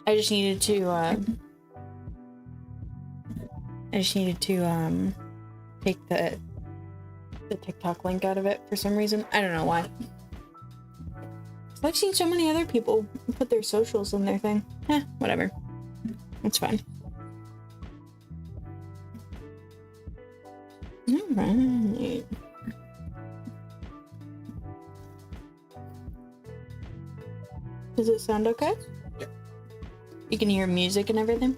I just needed to take the TikTok link out of it for some reason. I don't know why. I've seen so many other people put their socials in their thing. Whatever. It's fine. Alright. Does it sound okay? Yeah. You can hear music and everything?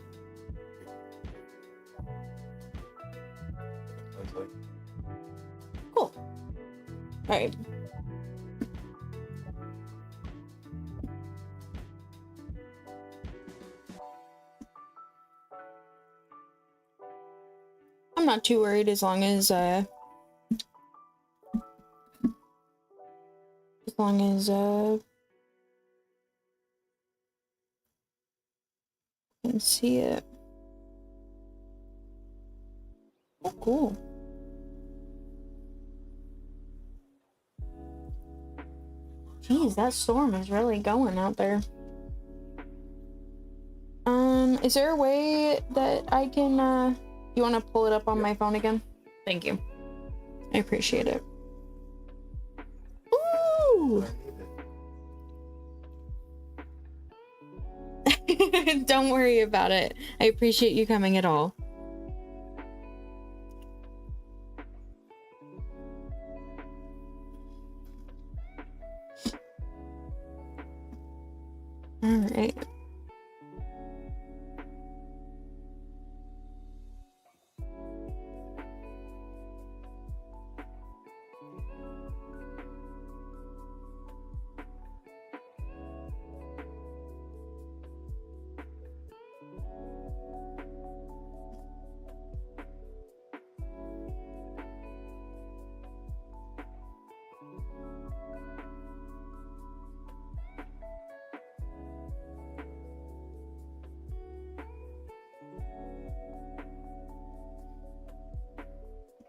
Sounds like. Cool. Alright. I'm not too worried as long as I can see it. Oh, cool. Jeez, that storm is really going out there. Is there a way that I can, you want to pull it up on my phone again? Thank you. I appreciate it. Ooh! Don't worry about it. I appreciate you coming at all. All right.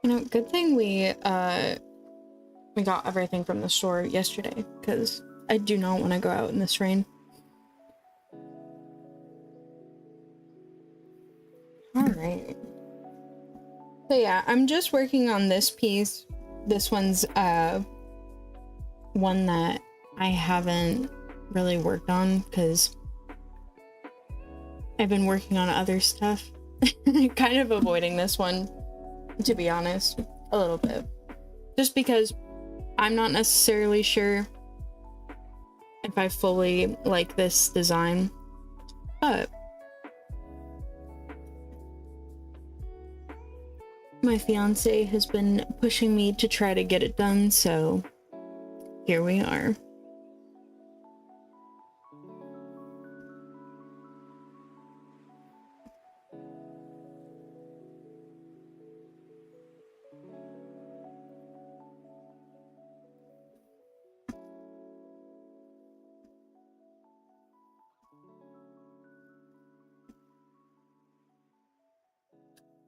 You know, good thing we got everything from the store yesterday, because I do not want to go out in this rain. Alright. So yeah, I'm just working on this piece. This one's one that I haven't really worked on, because I've been working on other stuff. Kind of avoiding this one, to be honest, a little bit. Just because I'm not necessarily sure if I fully like this design, but my fiance has been pushing me to try to get it done, so here we are.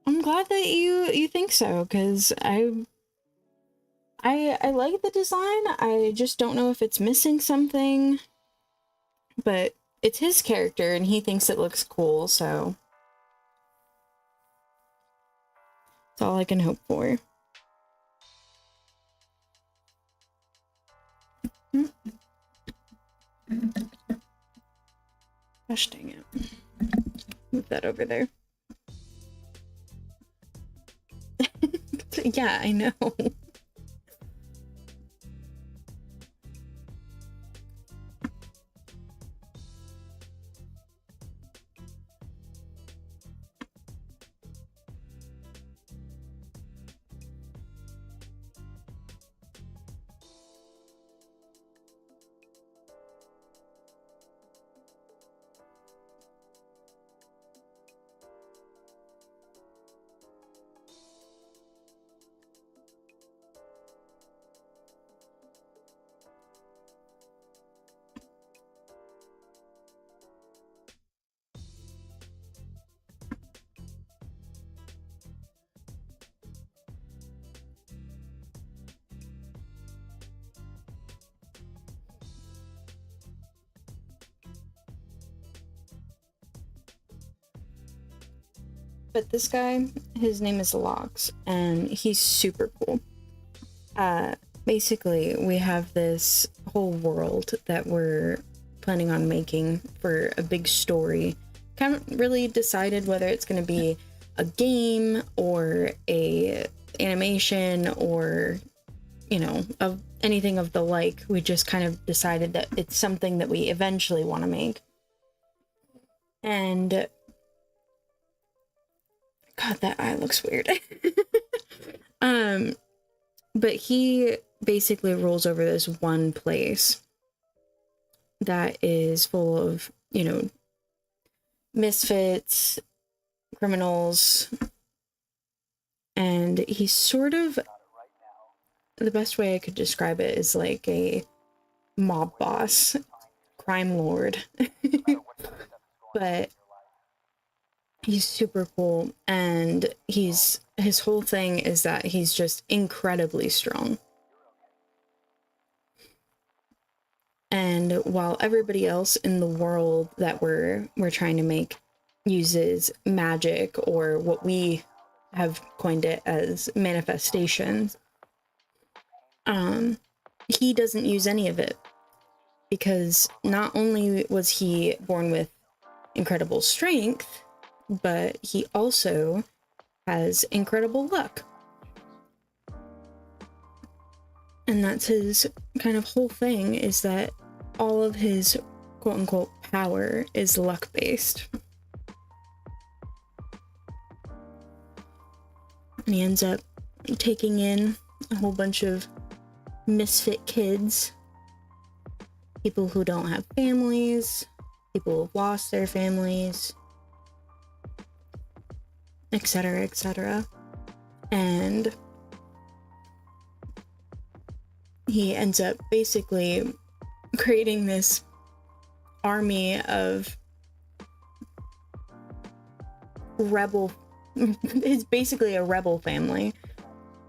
I'm glad that you think so, because I like the design. I just don't know if it's missing something, but it's his character and he thinks it looks cool, so that's all I can hope for. Gosh dang it. Move that over there. Yeah, I know. but this guy, his name is Lox, and he's super cool. Basically, we have this whole world that we're planning on making for a big story. Haven't really decided whether it's going to be a game or a animation or, you know, of anything of the like. We just kind of decided that it's something that we eventually want to make. And God, that eye looks weird. But he basically rolls over this one place that is full of, you know, misfits, criminals, and he's sort of, the best way I could describe it is like a mob boss, crime lord. But he's super cool, and his whole thing is that he's just incredibly strong. And while everybody else in the world that we're trying to make uses magic, or what we have coined it as manifestations, he doesn't use any of it, because not only was he born with incredible strength, but he also has incredible luck. And that's his kind of whole thing, is that all of his quote-unquote power is luck-based. And he ends up taking in a whole bunch of misfit kids, people who don't have families, people who've lost their families, etc., etc. And he ends up basically creating this army of rebel, it's basically a rebel family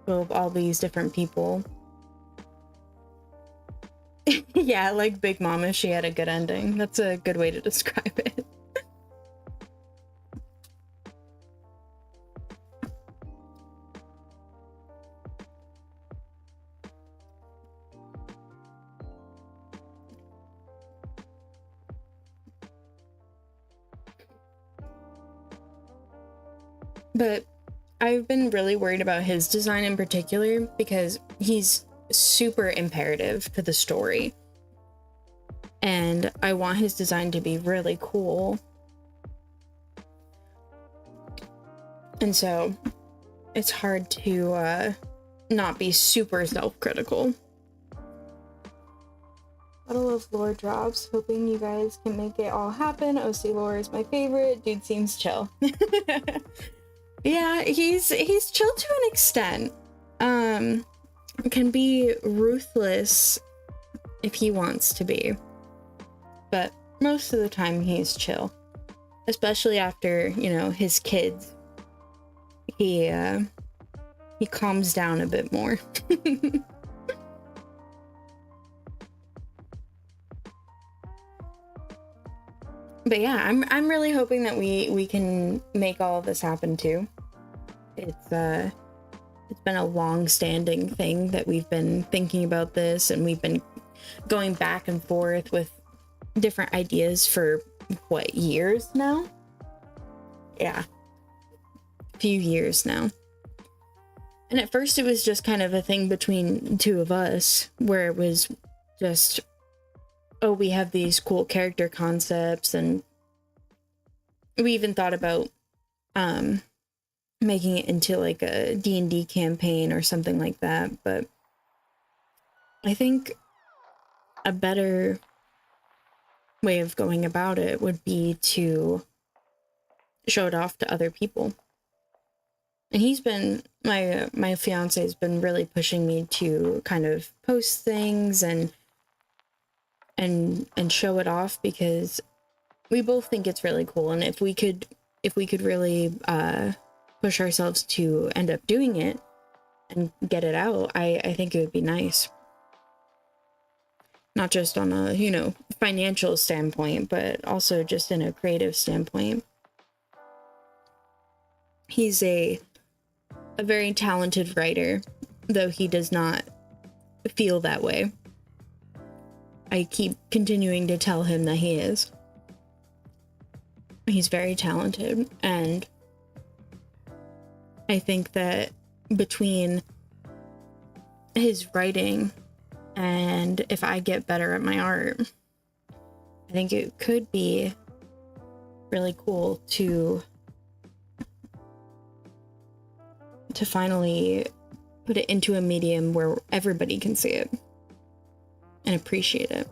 of all these different people. Yeah, like Big Mama, she had a good ending. That's a good way to describe it. But I've been really worried about his design in particular, because he's super imperative to the story. And I want his design to be really cool. And so it's hard to not be super self-critical. Bottle of lore drops. Hoping you guys can make it all happen. OC lore is my favorite. Dude seems chill. Yeah, he's chill to an extent. Can be ruthless if he wants to be, but most of the time he's chill. Especially after, you know, his kids. He calms down a bit more. But yeah, I'm really hoping that we can make all of this happen too. It's been a long-standing thing that we've been thinking about this, and we've been going back and forth with different ideas for what, years now? Yeah, a few years now. And at first it was just kind of a thing between the two of us, where it was just, oh, we have these cool character concepts, and we even thought about making it into like a D&D campaign or something like that. But I think a better way of going about it would be to show it off to other people. And he's been, my fiance has been really pushing me to kind of post things and show it off, because we both think it's really cool. And if we could really push ourselves to end up doing it and get it out, I think it would be nice. Not just on a, you know, financial standpoint, but also just in a creative standpoint. He's a very talented writer, though he does not feel that way. I keep continuing to tell him that he is. He's very talented, and I think that between his writing and if I get better at my art, I think it could be really cool to finally put it into a medium where everybody can see it and appreciate it.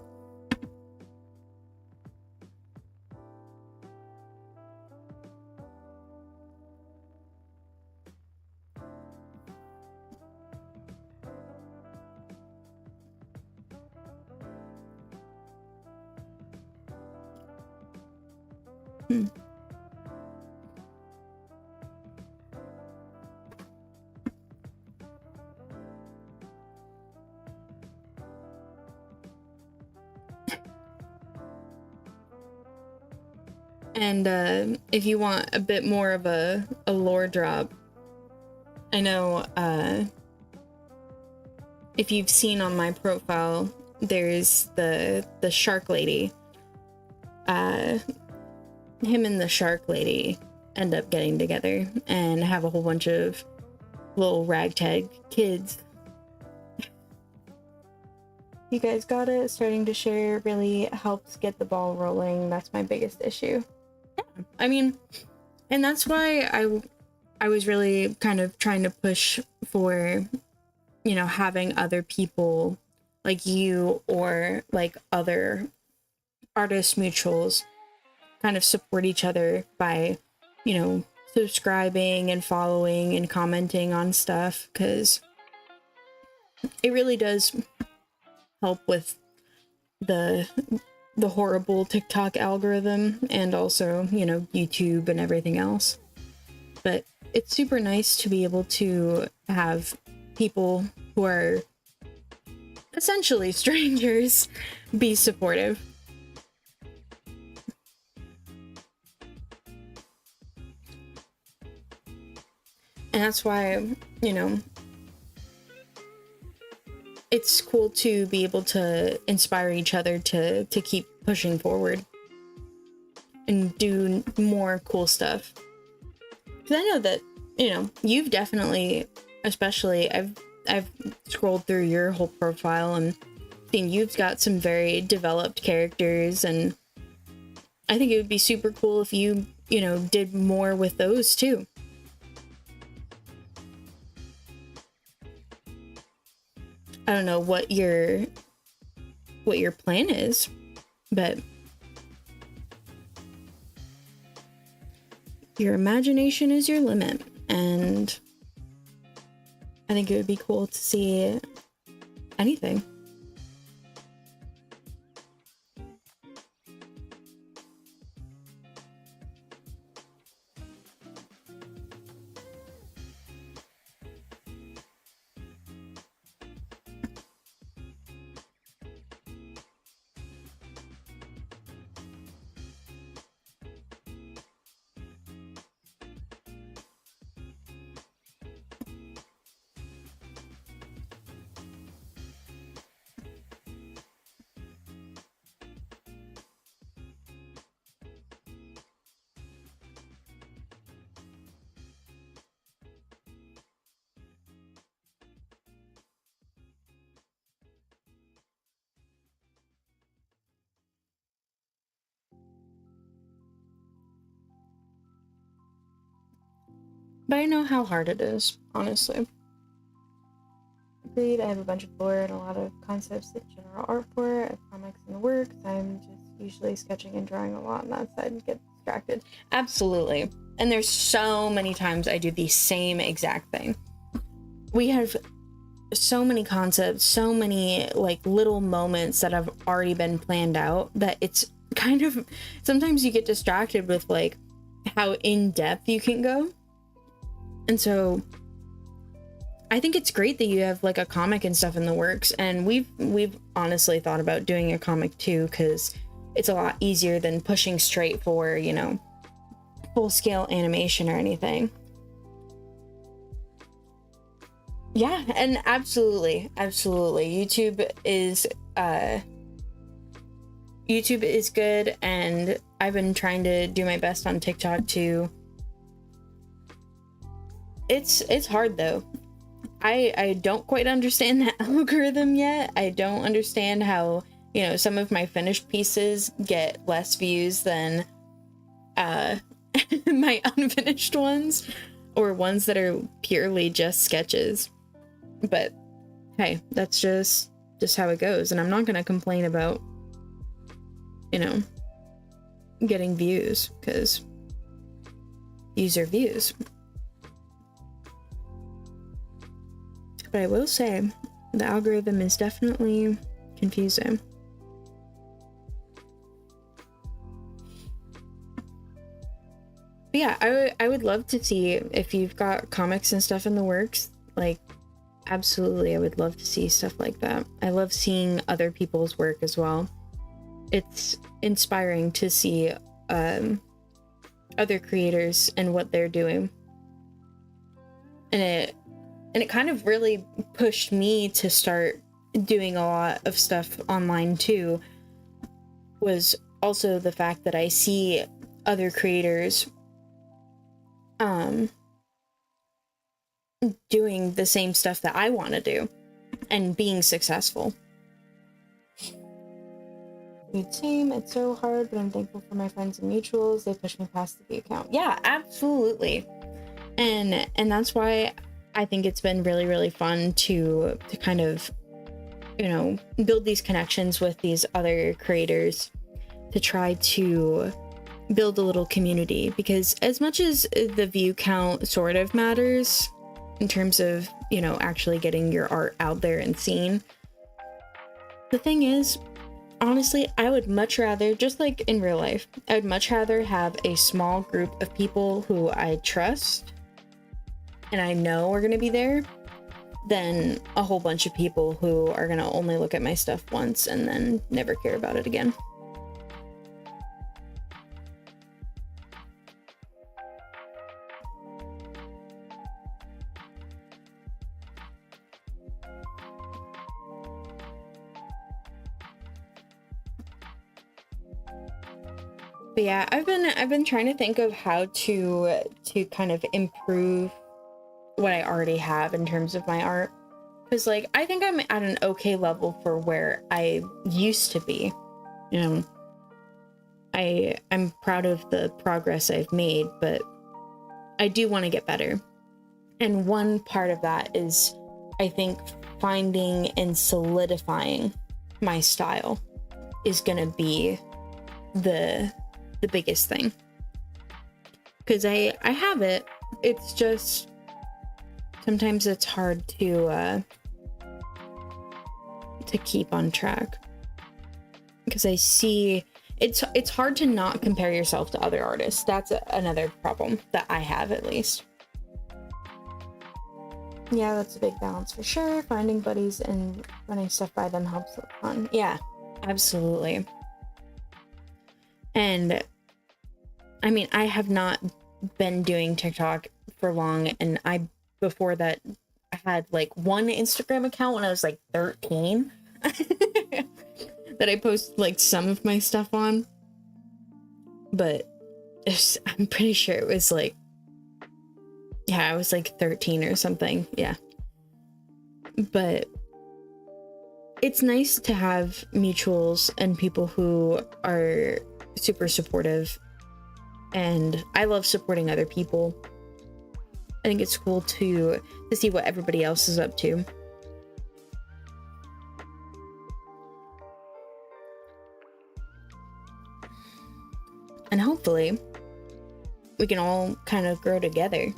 And if you want a bit more of a lore drop, I know if you've seen on my profile, there's the shark lady. Him and the shark lady end up getting together and have a whole bunch of little ragtag kids. You guys got it. Starting to share really helps get the ball rolling. That's my biggest issue. Yeah, I mean, and that's why I was really kind of trying to push for, you know, having other people like you or like other artist mutuals kind of support each other by, you know, subscribing and following and commenting on stuff, because it really does help with the horrible TikTok algorithm and also, you know, YouTube and everything else. But it's super nice to be able to have people who are essentially strangers be supportive. And that's why, you know, it's cool to be able to inspire each other to keep pushing forward and do more cool stuff. Because I know that, you know, you've definitely, especially, I've scrolled through your whole profile and seen you've got some very developed characters, and I think it would be super cool if you know, did more with those too. I don't know what your plan is, but your imagination is your limit, and I think it would be cool to see anything. But I know how hard it is, honestly. Agreed, I have a bunch of lore and a lot of concepts that general art for. I have comics in the works. I'm just usually sketching and drawing a lot on that side and get distracted. Absolutely. And there's so many times I do the same exact thing. We have so many concepts, so many like little moments that have already been planned out that it's kind of, sometimes you get distracted with like how in depth you can go. And so I think it's great that you have like a comic and stuff in the works, and we've honestly thought about doing a comic too, because it's a lot easier than pushing straight for, you know, full scale animation or anything. Yeah, and absolutely, absolutely. YouTube is good, and I've been trying to do my best on TikTok too. It's hard though. I don't quite understand the algorithm yet. I don't understand how, you know, some of my finished pieces get less views than my unfinished ones, or ones that are purely just sketches. But hey, that's just how it goes, and I'm not gonna complain about, you know, getting views, because views are views. But I will say, the algorithm is definitely confusing. But yeah, I would love to see if you've got comics and stuff in the works. Like, absolutely, I would love to see stuff like that. I love seeing other people's work as well. It's inspiring to see other creators and what they're doing. And it kind of really pushed me to start doing a lot of stuff online too, was also the fact that I see other creators doing the same stuff that I want to do and being successful. Same, it's so hard, but I'm thankful for my friends and mutuals. They push me past the view count. Yeah, absolutely. And that's why I think it's been really, really fun to kind of, you know, build these connections with these other creators to try to build a little community. Because as much as the view count sort of matters in terms of, you know, actually getting your art out there and seen, the thing is, honestly, I would much rather, just like in real life, I would much rather have a small group of people who I trust and I know are going to be there than a whole bunch of people who are going to only look at my stuff once and then never care about it again. But yeah, I've been trying to think of how to kind of improve what I already have in terms of my art, because like I think I'm at an okay level for where I used to be. You know, I'm proud of the progress I've made, but I do want to get better. And one part of that is, I think, finding and solidifying my style is gonna be the biggest thing, because I have it. It's just sometimes it's hard to keep on track, because I see it's hard to not compare yourself to other artists. That's another problem that I have, at least. Yeah, that's a big balance for sure. Finding buddies and running stuff by them helps a ton. Yeah, absolutely. And I mean, I have not been doing TikTok for long, and before that, I had like one Instagram account when I was like 13 that I post like some of my stuff on, but I'm pretty sure it was like, yeah, I was like 13 or something. Yeah. But it's nice to have mutuals and people who are super supportive, and I love supporting other people. I think it's cool to see what everybody else is up to. And hopefully we can all kind of grow together.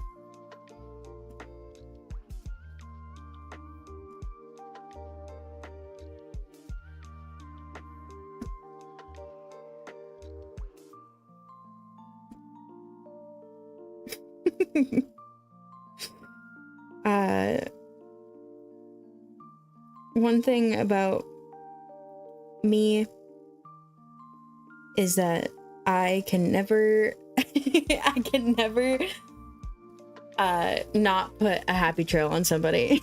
One thing about me is that I can never not put a happy trail on somebody.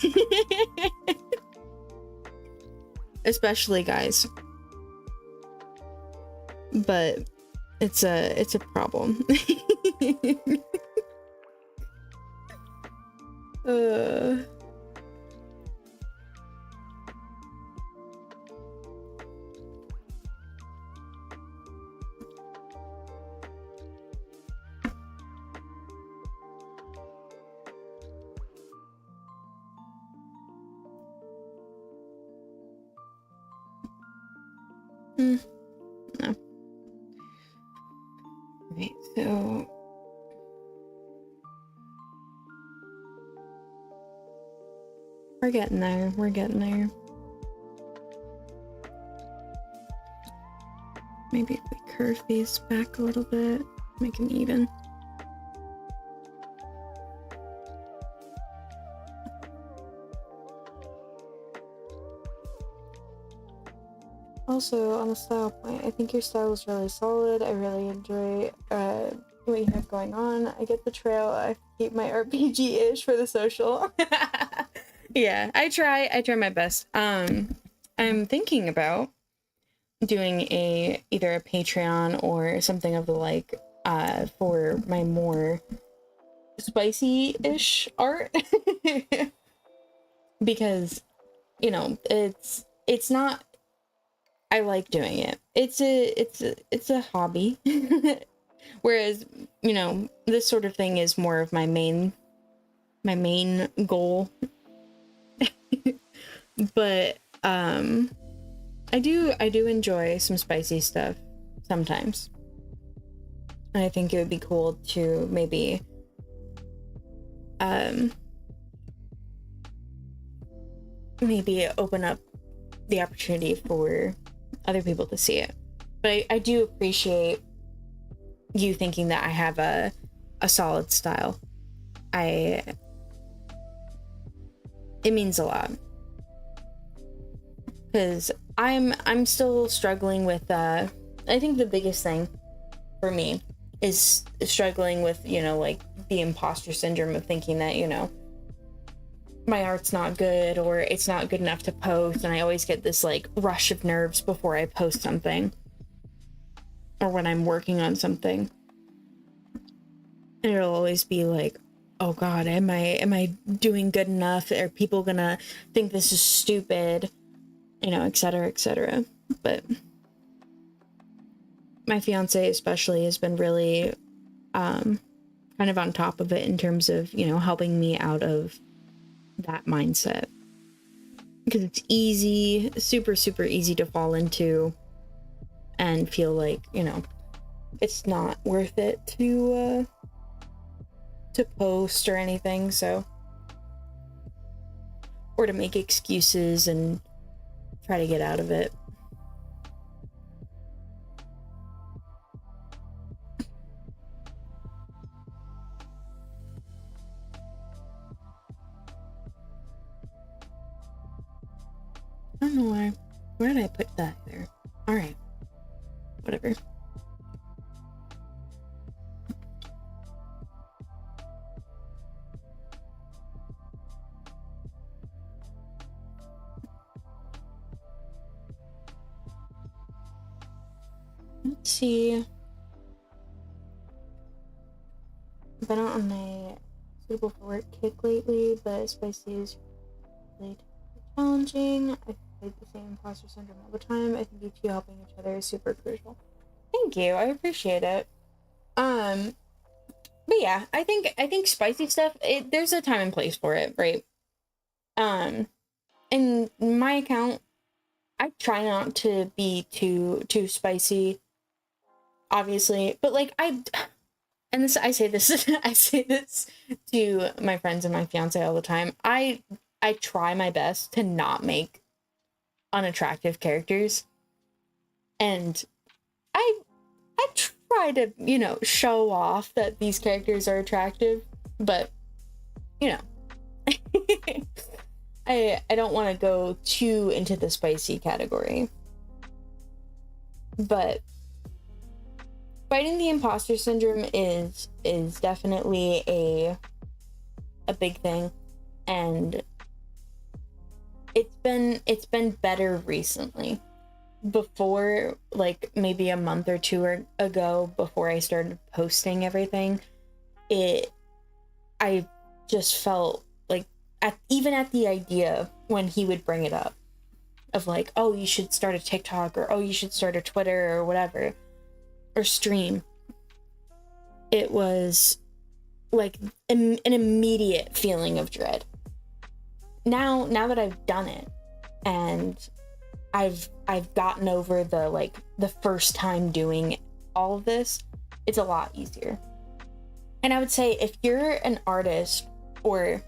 Especially guys. But it's a problem. No. Right, so we're getting there. We're getting there. Maybe if we curve these back a little bit, make them even. Also, on a style point, I think your style is really solid. I really enjoy what you have going on. I get the trail. I keep my RPG-ish for the social. Yeah, I try my best. I'm thinking about doing either a Patreon or something of the like for my more spicy-ish art. Because, you know, it's not, I like doing it. It's a hobby. Whereas, you know, this sort of thing is more of my main goal. But I do enjoy some spicy stuff sometimes. And I think it would be cool to maybe open up the opportunity for other people to see it. But I do appreciate you thinking that I have a solid style. It means a lot. Because I'm still struggling with I think the biggest thing for me is struggling with, you know, like the imposter syndrome of thinking that, you know, my art's not good or it's not good enough to post, and I always get this like rush of nerves before I post something or when I'm working on something, and it'll always be like, oh god, am I doing good enough? Are people gonna think this is stupid, you know, etc., etc. But my fiance especially has been really kind of on top of it in terms of, you know, helping me out of that mindset, because it's easy, super easy to fall into and feel like, you know, it's not worth it to post or anything, so, or to make excuses and try to get out of it. I don't know why. Where did I put that there? Alright. Whatever. Let's see. I've been on a suitable for work kick lately, but spicy is really challenging. I fight the same imposter syndrome all the time. I think you two helping each other is super crucial. Thank you. I appreciate it. But yeah, I think spicy stuff, there's a time and place for it, right? In my account, I try not to be too spicy, obviously, but like I say this I say this to my friends and my fiance all the time. I try my best to not make unattractive characters, and I try to, you know, show off that these characters are attractive, but, you know, I don't want to go too into the spicy category. But fighting the imposter syndrome is definitely a big thing, and it's been better recently. Before, like maybe a month or two ago, before I started posting everything, I just felt like, even at the idea when he would bring it up of like, oh, you should start a TikTok, or oh, you should start a Twitter or whatever, or stream, it was like an immediate feeling of dread. Now that I've done it, and I've gotten over the first time doing all of this, it's a lot easier. And I would say, if you're an artist, or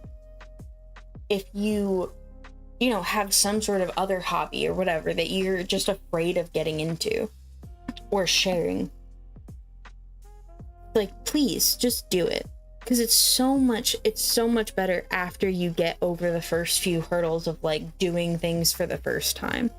if you have some sort of other hobby or whatever that you're just afraid of getting into or sharing, like, please just do it, because it's so much better after you get over the first few hurdles of like doing things for the first time.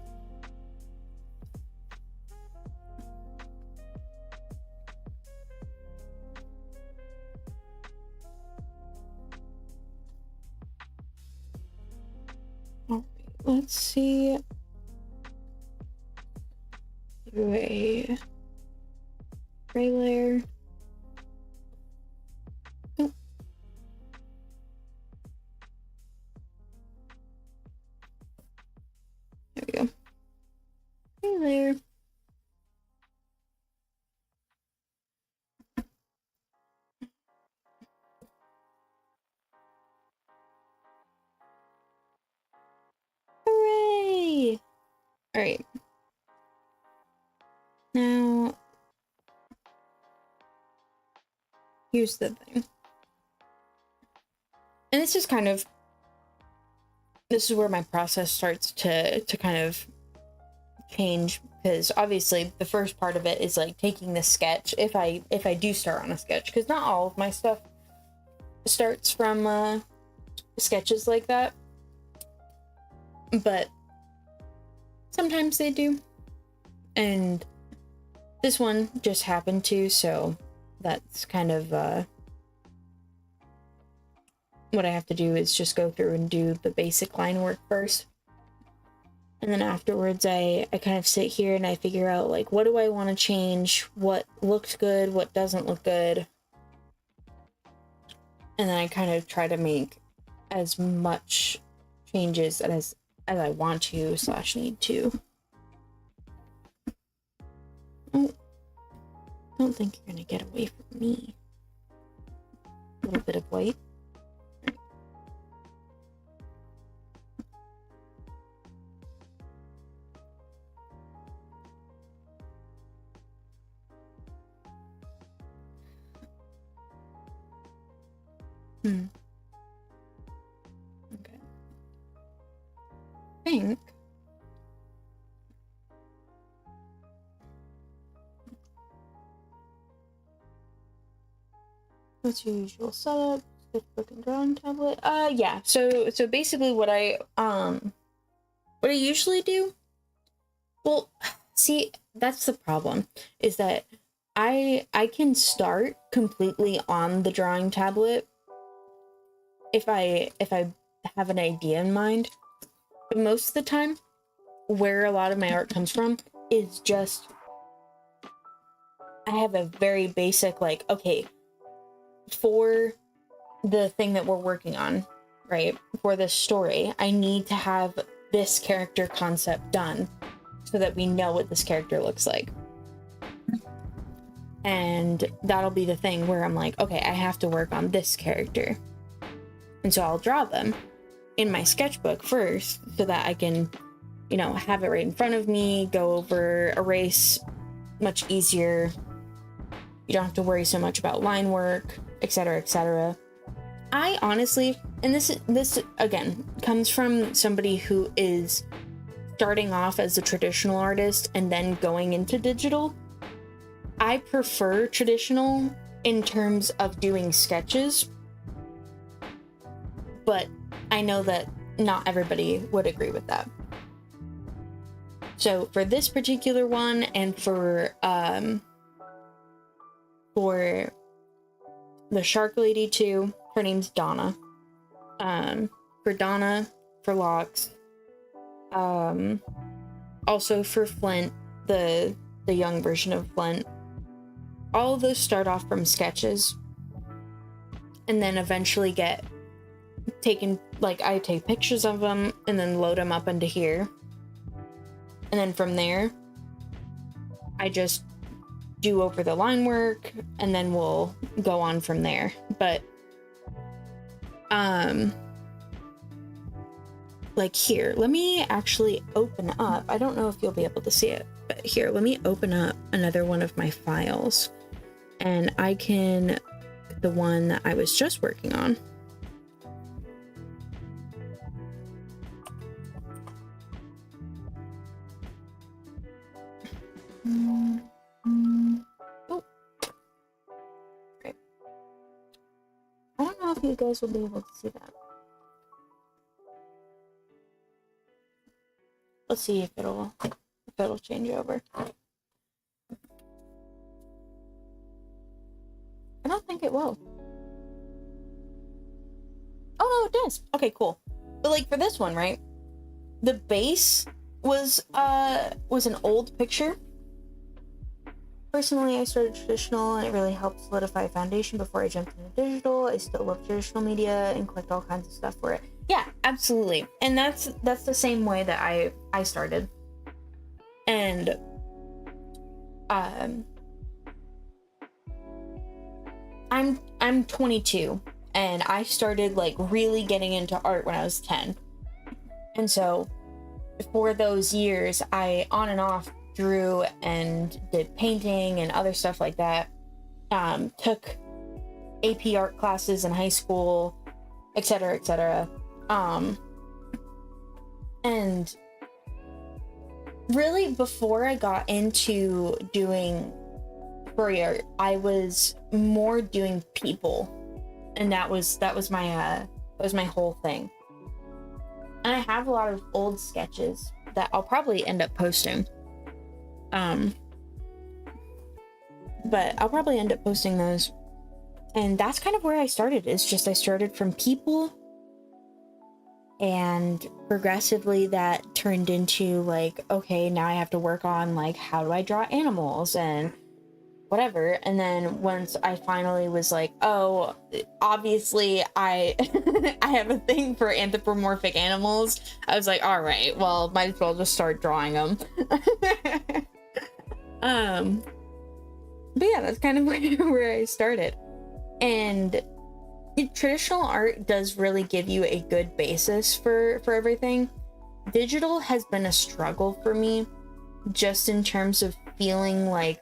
Let's see. Do a gray layer. Oh. There we go. Gray layer. Hooray! All right. Now, here's the thing. And this is where my process starts to kind of change, because obviously the first part of it is like taking the sketch, if I do start on a sketch, because not all of my stuff starts from sketches like that, but sometimes they do, and this one just happened to, so that's kind of what I have to do, is just go through and do the basic line work first, and then afterwards I kind of sit here and I figure out, like, what do I want to change, what looked good, what doesn't look good, and then I kind of try to make as much changes as I want to / need to. Oh, I don't think you're gonna get away from me. A little bit of white. Okay. I think what's your usual setup? Sketchbook and drawing tablet. Yeah. So basically what I usually do. Well, see, that's the problem, is that I can start completely on the drawing tablet if I have an idea in mind. But most of the time, where a lot of my art comes from is just, I have a very basic, like, okay, for the thing that we're working on, right, for this story, I need to have this character concept done so that we know what this character looks like. And that'll be the thing where I'm like, okay, I have to work on this character. And so I'll draw them in my sketchbook first so that I can, have it right in front of me, go over, erase much easier. You don't have to worry so much about line work, etc., etc. I honestly, and this again comes from somebody who is starting off as a traditional artist and then going into digital. I prefer traditional in terms of doing sketches, but I know that not everybody would agree with that. So for this particular one, and for the Shark Lady too, her name's Donna. for Donna, for Locks, also for Flint, the young version of Flint. All of those start off from sketches and then eventually get taken, like I take pictures of them and then load them up into here. And then from there, I just do over the line work and then we'll go on from there. But like here, let me actually open up. I don't know if you'll be able to see it, but here, let me open up another one of my files and I can, the one that I was just working on. Oh. Okay. I don't know if you guys will be able to see that. Let's see if it'll change over. I don't think it will. Oh no, it does. Okay, cool. But like for this one, right? The base was an old picture. Personally, I started traditional and it really helped solidify a foundation before I jumped into digital. I still love traditional media and collect all kinds of stuff for it. Yeah, absolutely. And that's the same way that I started. And I'm 22 and I started like really getting into art when I was 10. And so for those years, I on and off drew and did painting and other stuff like that. Took AP art classes in high school, etc., etc. And really before I got into doing furry art, I was more doing people, and that was my whole thing. And I have a lot of old sketches that I'll probably end up posting. But I'll probably end up posting those. And that's kind of where I started. It's just I started from people, and progressively that turned into like, okay, now I have to work on like, how do I draw animals and whatever. And then once I finally was like, oh, obviously I I have a thing for anthropomorphic animals, I was like, all right, well, might as well just start drawing them. But yeah, that's kind of where I started. And traditional art does really give you a good basis for everything. Digital has been a struggle for me, just in terms of feeling like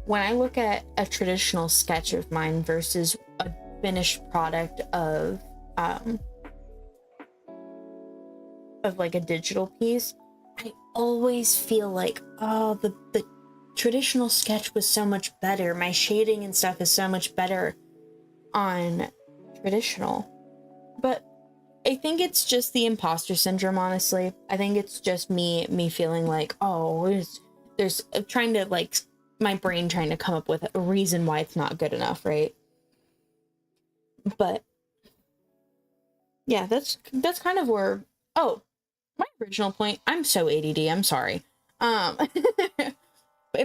when I look at a traditional sketch of mine versus a finished product of like a digital piece, I always feel like, oh, the traditional sketch was so much better. My shading and stuff is so much better on traditional. But I think it's just the imposter syndrome, honestly. I think it's just me feeling like, oh, there's trying to like my brain trying to come up with a reason why it's not good enough, right? But yeah, that's kind of where, oh, my original point, I'm so ADD, I'm sorry. But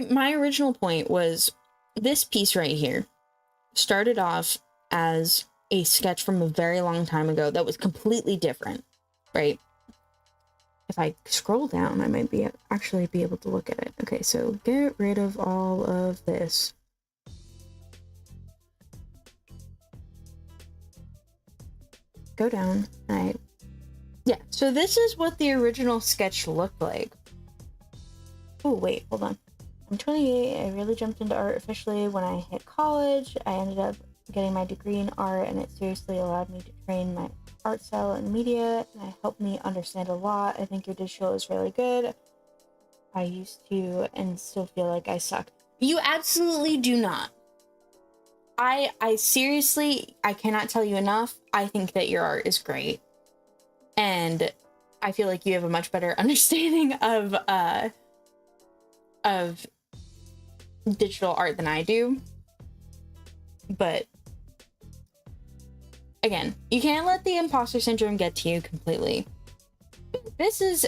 my original point was this piece right here started off as a sketch from a very long time ago that was completely different, right? If I scroll down, I might actually be able to look at it. Okay, so get rid of all of this. Go down. Yeah, so this is what the original sketch looked like. Oh, wait, hold on. I'm 28. I really jumped into art officially when I hit college. I ended up getting my degree in art, and it seriously allowed me to train my art style and media, and it helped me understand a lot. I think your digital is really good. I used to and still feel like I suck. You absolutely do not. I seriously, I cannot tell you enough. I think that your art is great. And I feel like you have a much better understanding of digital art than I do. But again, you can't let the imposter syndrome get to you completely. This is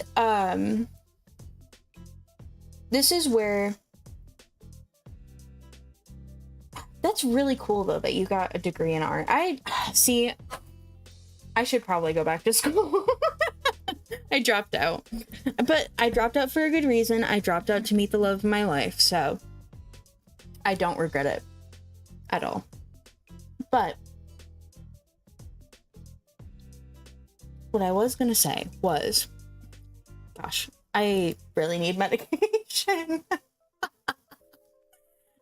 where, that's really cool though that you got a degree in art. I should probably go back to school. I dropped out, but I dropped out for a good reason. I dropped out to meet the love of my life, so I don't regret it at all. But what I was gonna say was, gosh, I really need medication.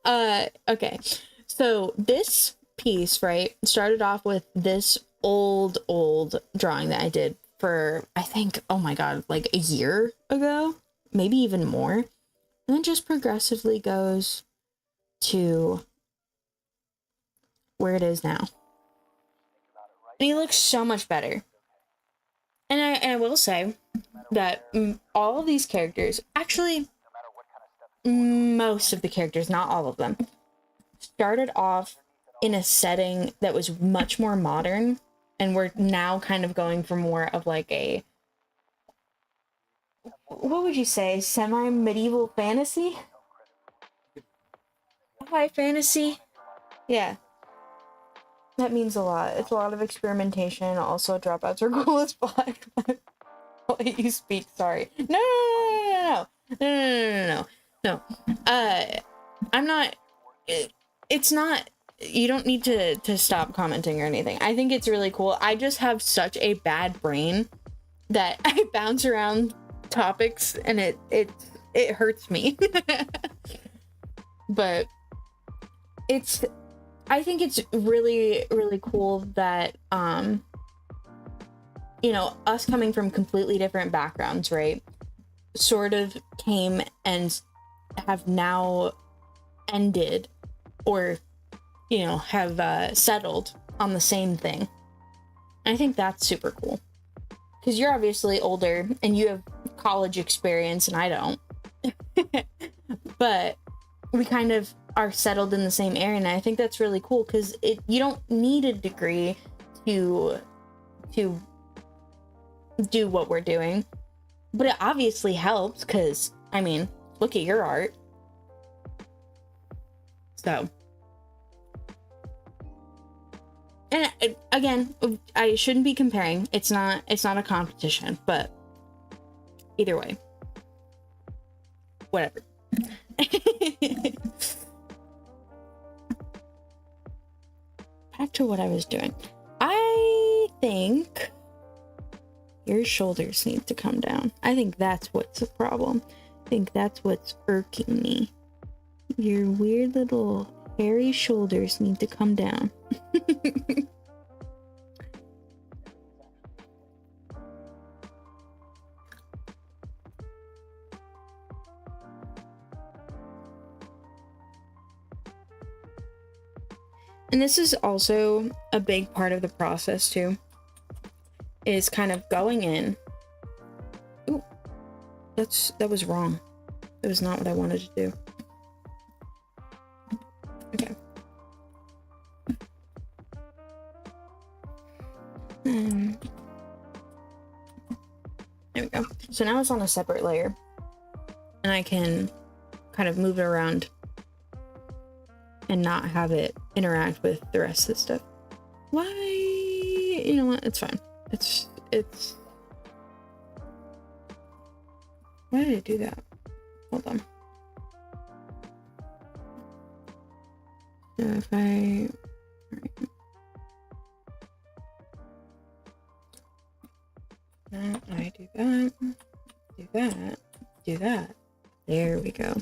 Okay, so this piece, right, started off with this old drawing that I did for, I think, oh my god, like a year ago, maybe even more, and then just progressively goes to where it is now. And he looks so much better. And I will say that all of these characters, actually most of the characters, not all of them, started off in a setting that was much more modern, and we're now kind of going for more of like a, what would you say, semi-medieval fantasy? High fantasy? Yeah. That means a lot. It's a lot of experimentation. Also, dropouts are cool as fuck. I'll let you speak, sorry. No. I'm not, it's not, you don't need to stop commenting or anything. I think it's really cool. I just have such a bad brain that I bounce around topics and it hurts me. But I think it's really, really cool that, you know, us coming from completely different backgrounds, right, sort of came and have now ended, or, you know, have settled on the same thing. I think that's super cool. Because you're obviously older and you have college experience and I don't. But we kind of are settled in the same area, and I think that's really cool because you don't need a degree to do what we're doing, but it obviously helps because, I mean, look at your art. So, and again, I shouldn't be comparing. It's not a competition, but either way, whatever. Back to what I was doing. I think your shoulders need to come down. I think that's what's the problem. I think that's what's irking me. Your weird little hairy shoulders need to come down. And this is also a big part of the process too, is kind of going in. Ooh, that was wrong. That was not what I wanted to do. Okay. There we go. So now it's on a separate layer, and I can kind of move it around and not have it interact with the rest of the stuff. Why? You know what? It's fine. It's why did I do that? Hold on. So if I do that. There we go.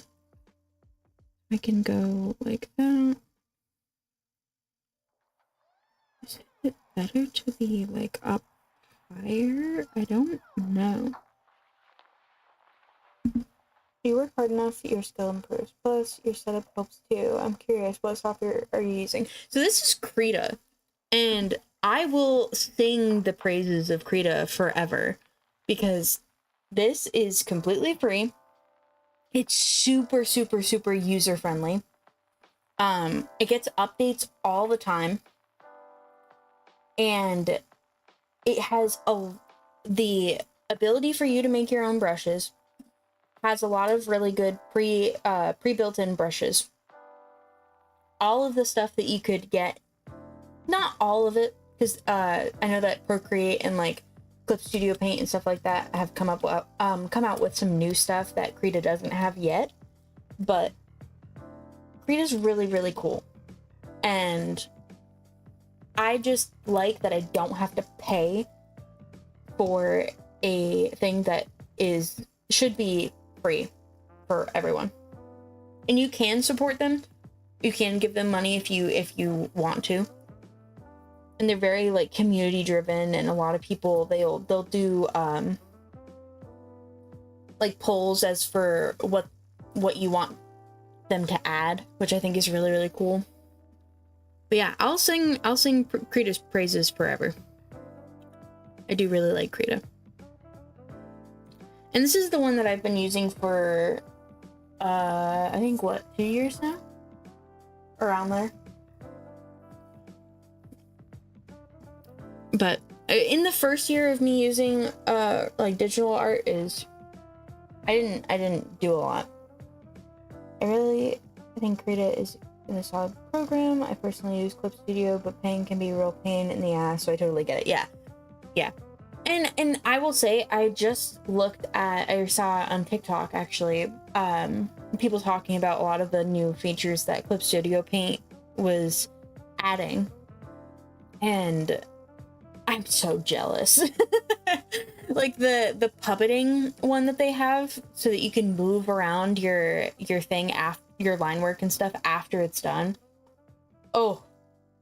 I can go like that. Is it better to be like up higher? I don't know. If you work hard enough, your skill improves. Plus, your setup helps too. I'm curious, what software are you using? So this is Krita, and I will sing the praises of Krita forever because this is completely free. It's super, super, super user-friendly. It gets updates all the time. and it has the ability for you to make your own brushes. Has a lot of really good pre-built-in brushes. All of the stuff that you could get, not all of it, because I know that Procreate and like Clip Studio Paint and stuff like that have come out with some new stuff that Krita doesn't have yet, but Krita's really, really cool. And I just like that I don't have to pay for a thing that should be free for everyone. And you can support them. You can give them money if you want to. And they're very like community driven, and a lot of people they'll do like polls as for what you want them to add, which I think is really, really cool. But yeah, I'll sing Krita's praises forever. I do really like Krita. And this is the one that I've been using for I think 2 years now? Around there. But in the first year of me using like digital art I didn't do a lot. I think Krita is a solid program. I personally use Clip Studio, but paying can be a real pain in the ass, so I totally get it. Yeah. And I will say, I just I saw on TikTok actually, people talking about a lot of the new features that Clip Studio Paint was adding, and I'm so jealous. Like the puppeting one that they have, so that you can move around your thing after your line work and stuff after it's done. Oh,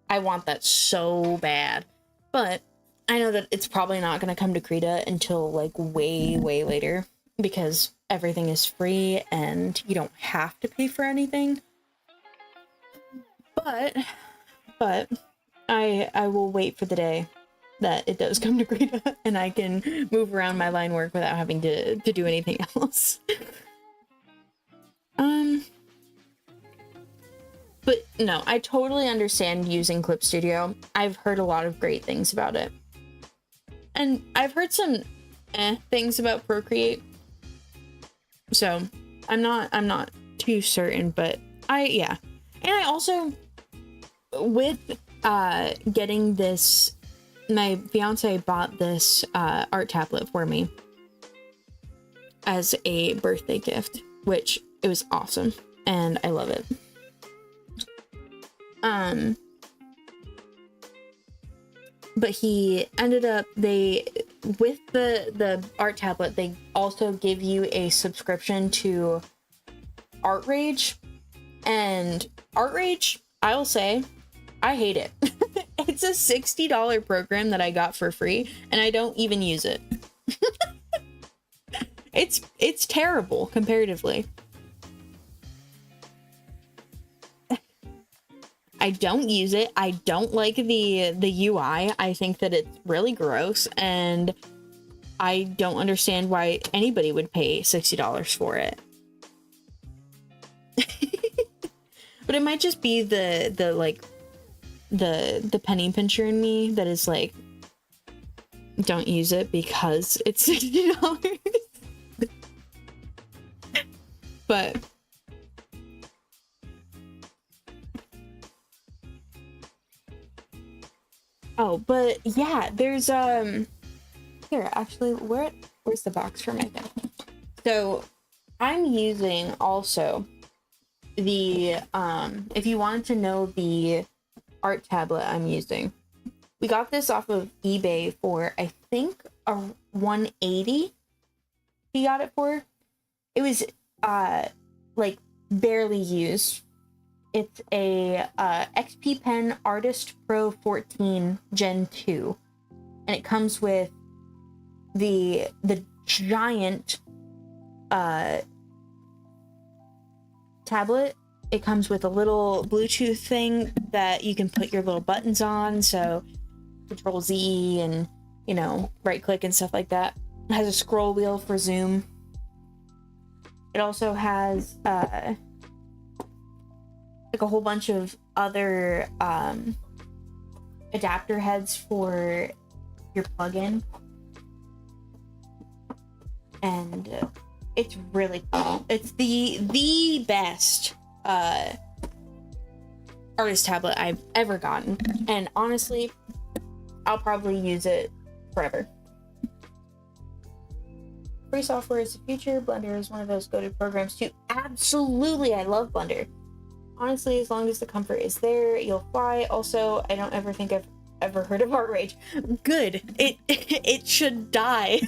I want that so bad. But I know that it's probably not going to come to Krita until like way later, because everything is free and you don't have to pay for anything. But I will wait for the day that it does come to Krita and I can move around my line work without having to do anything else. But no, I totally understand using Clip Studio. I've heard a lot of great things about it. And I've heard some things about Procreate. So I'm not too certain, but yeah. And I also, with getting this, my fiance bought this art tablet for me as a birthday gift, which it was awesome and I love it. But he ended up, with the art tablet, they also give you a subscription to Art Rage. And Art Rage, I'll say, I hate it. It's a $60 program that I got for free, and I don't even use it. It's terrible comparatively. I don't use it. I don't like the UI. I think that it's really gross, and I don't understand why anybody would pay $60 for it. But it might just be the penny pincher in me that is like, don't use it because it's $60. But oh, but yeah, there's here actually, where's the box for my thing? So I'm using also the if you wanted to know the art tablet I'm using, we got this off of eBay for I think a 180. He got it for. It was like barely used. It's a XP Pen Artist Pro 14 Gen 2, and it comes with the giant tablet. It comes with a little Bluetooth thing that you can put your little buttons on, so Control Z and, you know, right click and stuff like that. It has a scroll wheel for zoom. It also has like a whole bunch of other adapter heads for your plugin, and it's really cool. It's the best artist tablet I've ever gotten, and honestly, I'll probably use it forever. Free software is the future. Blender is one of those go-to programs too. Absolutely, I love Blender. Honestly, as long as the comfort is there, you'll fly. Also, I don't ever think I've ever heard of Art Rage. Good. It should die.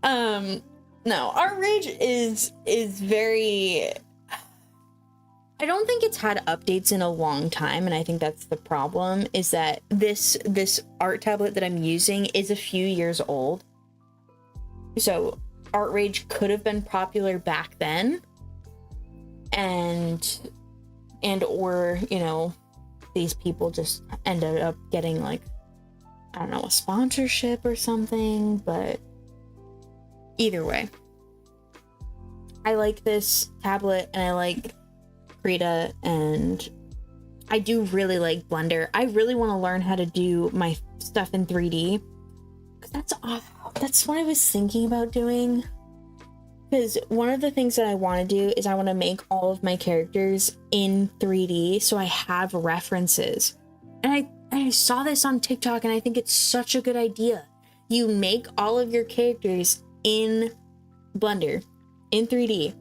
No, Art Rage is very... I don't think it's had updates in a long time, and I think that's the problem, is that this art tablet that I'm using is a few years old. So Art Rage could have been popular back then, and or, you know, these people just ended up getting, like, I don't know, a sponsorship or something, but either way, I like this tablet, and I like Krita, and I do really like Blender. I really want to learn how to do my stuff in 3D, because that's what I was thinking about doing. Because one of the things that I want to do is I want to make all of my characters in 3D so I have references. And I saw this on TikTok, and I think it's such a good idea. You make all of your characters in Blender, in 3D,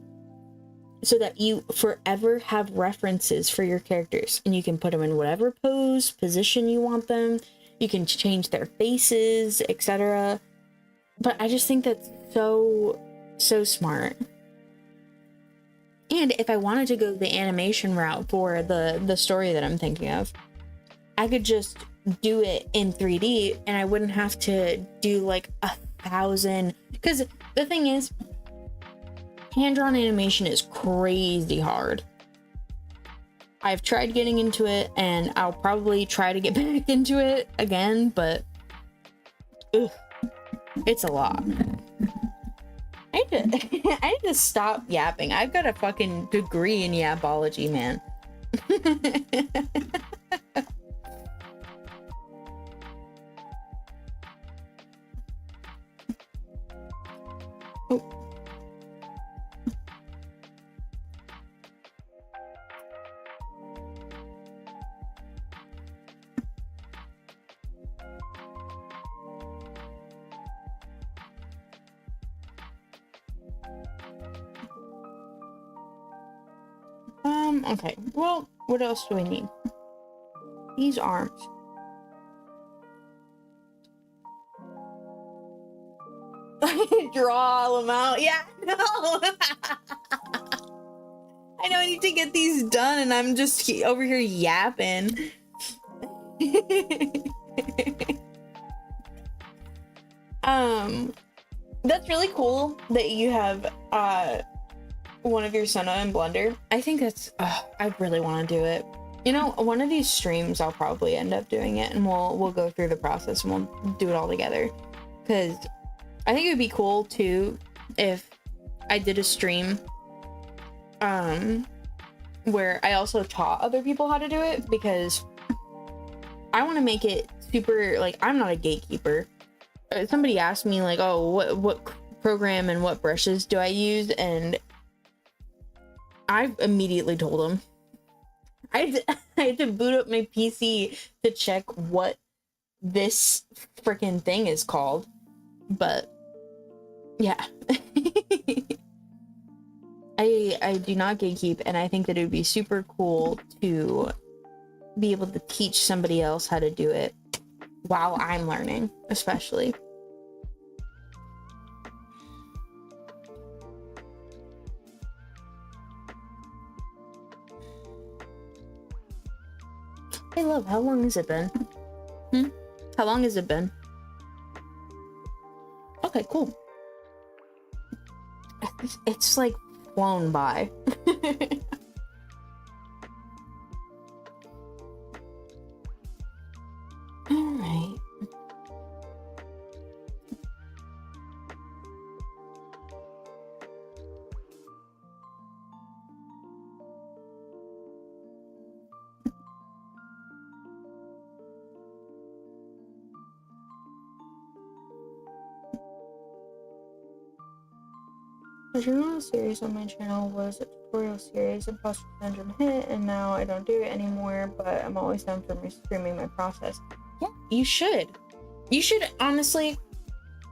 so that you forever have references for your characters, and you can put them in whatever position you want them. You can change their faces, etc. But I just think that's so smart. And if I wanted to go the animation route for the story that I'm thinking of, I could just do it in 3D, and I wouldn't have to do like 1,000, because the thing is, hand-drawn animation is crazy hard. I've tried getting into it, and I'll probably try to get back into it again, but ugh, it's a lot. I need to stop yapping. I've got a fucking degree in yapology, man. Oh. Okay, well, what else do we need? These arms. Draw them out. Yeah, no. I know I need to get these done, and I'm just over here yapping. That's really cool that you have one of your Senna in Blender. I think that's I really want to do it. You know, one of these streams I'll probably end up doing it, and we'll go through the process, and we'll do it all together, because I think it would be cool too if I did a stream where I also taught other people how to do it, because I want to make it super, like, I'm not a gatekeeper. Somebody asked me, like, oh, what program and what brushes do I use, and I immediately told them. I had to boot up my PC to check what this freaking thing is called, but yeah. I do not gatekeep, and I think that it would be super cool to be able to teach somebody else how to do it while I'm learning, especially. Hey, love, how long has it been? How long has it been? Okay, cool. It's like flown by. Alright. The journal series on my channel was a tutorial series, imposter syndrome hit, and now I don't do it anymore, but I'm always down for streaming my process. Yeah, you should. You should, honestly,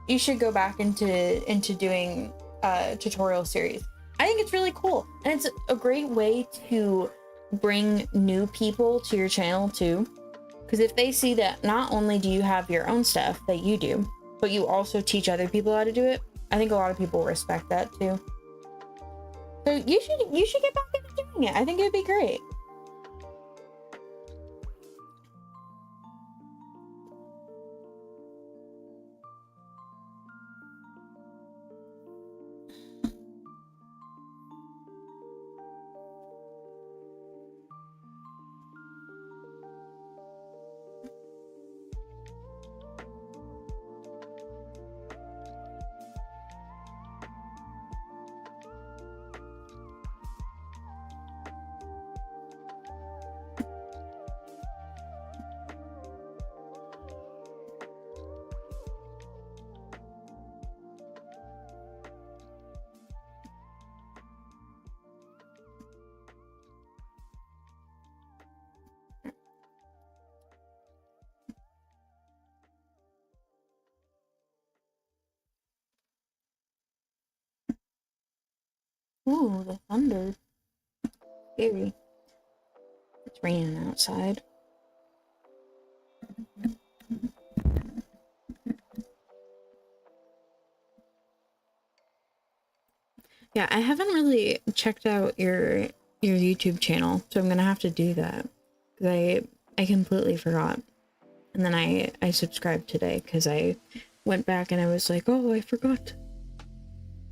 you should go back into doing tutorial series. I think it's really cool, and it's a great way to bring new people to your channel too, because if they see that not only do you have your own stuff that you do, but you also teach other people how to do it, I think a lot of people respect that too. So you should get back into doing it. I think it'd be great. Ooh, the thunder. Scary. It's raining outside. Yeah, I haven't really checked out your YouTube channel, so I'm gonna have to do that. Because I completely forgot. And then I subscribed today because I went back and I was like, oh, I forgot.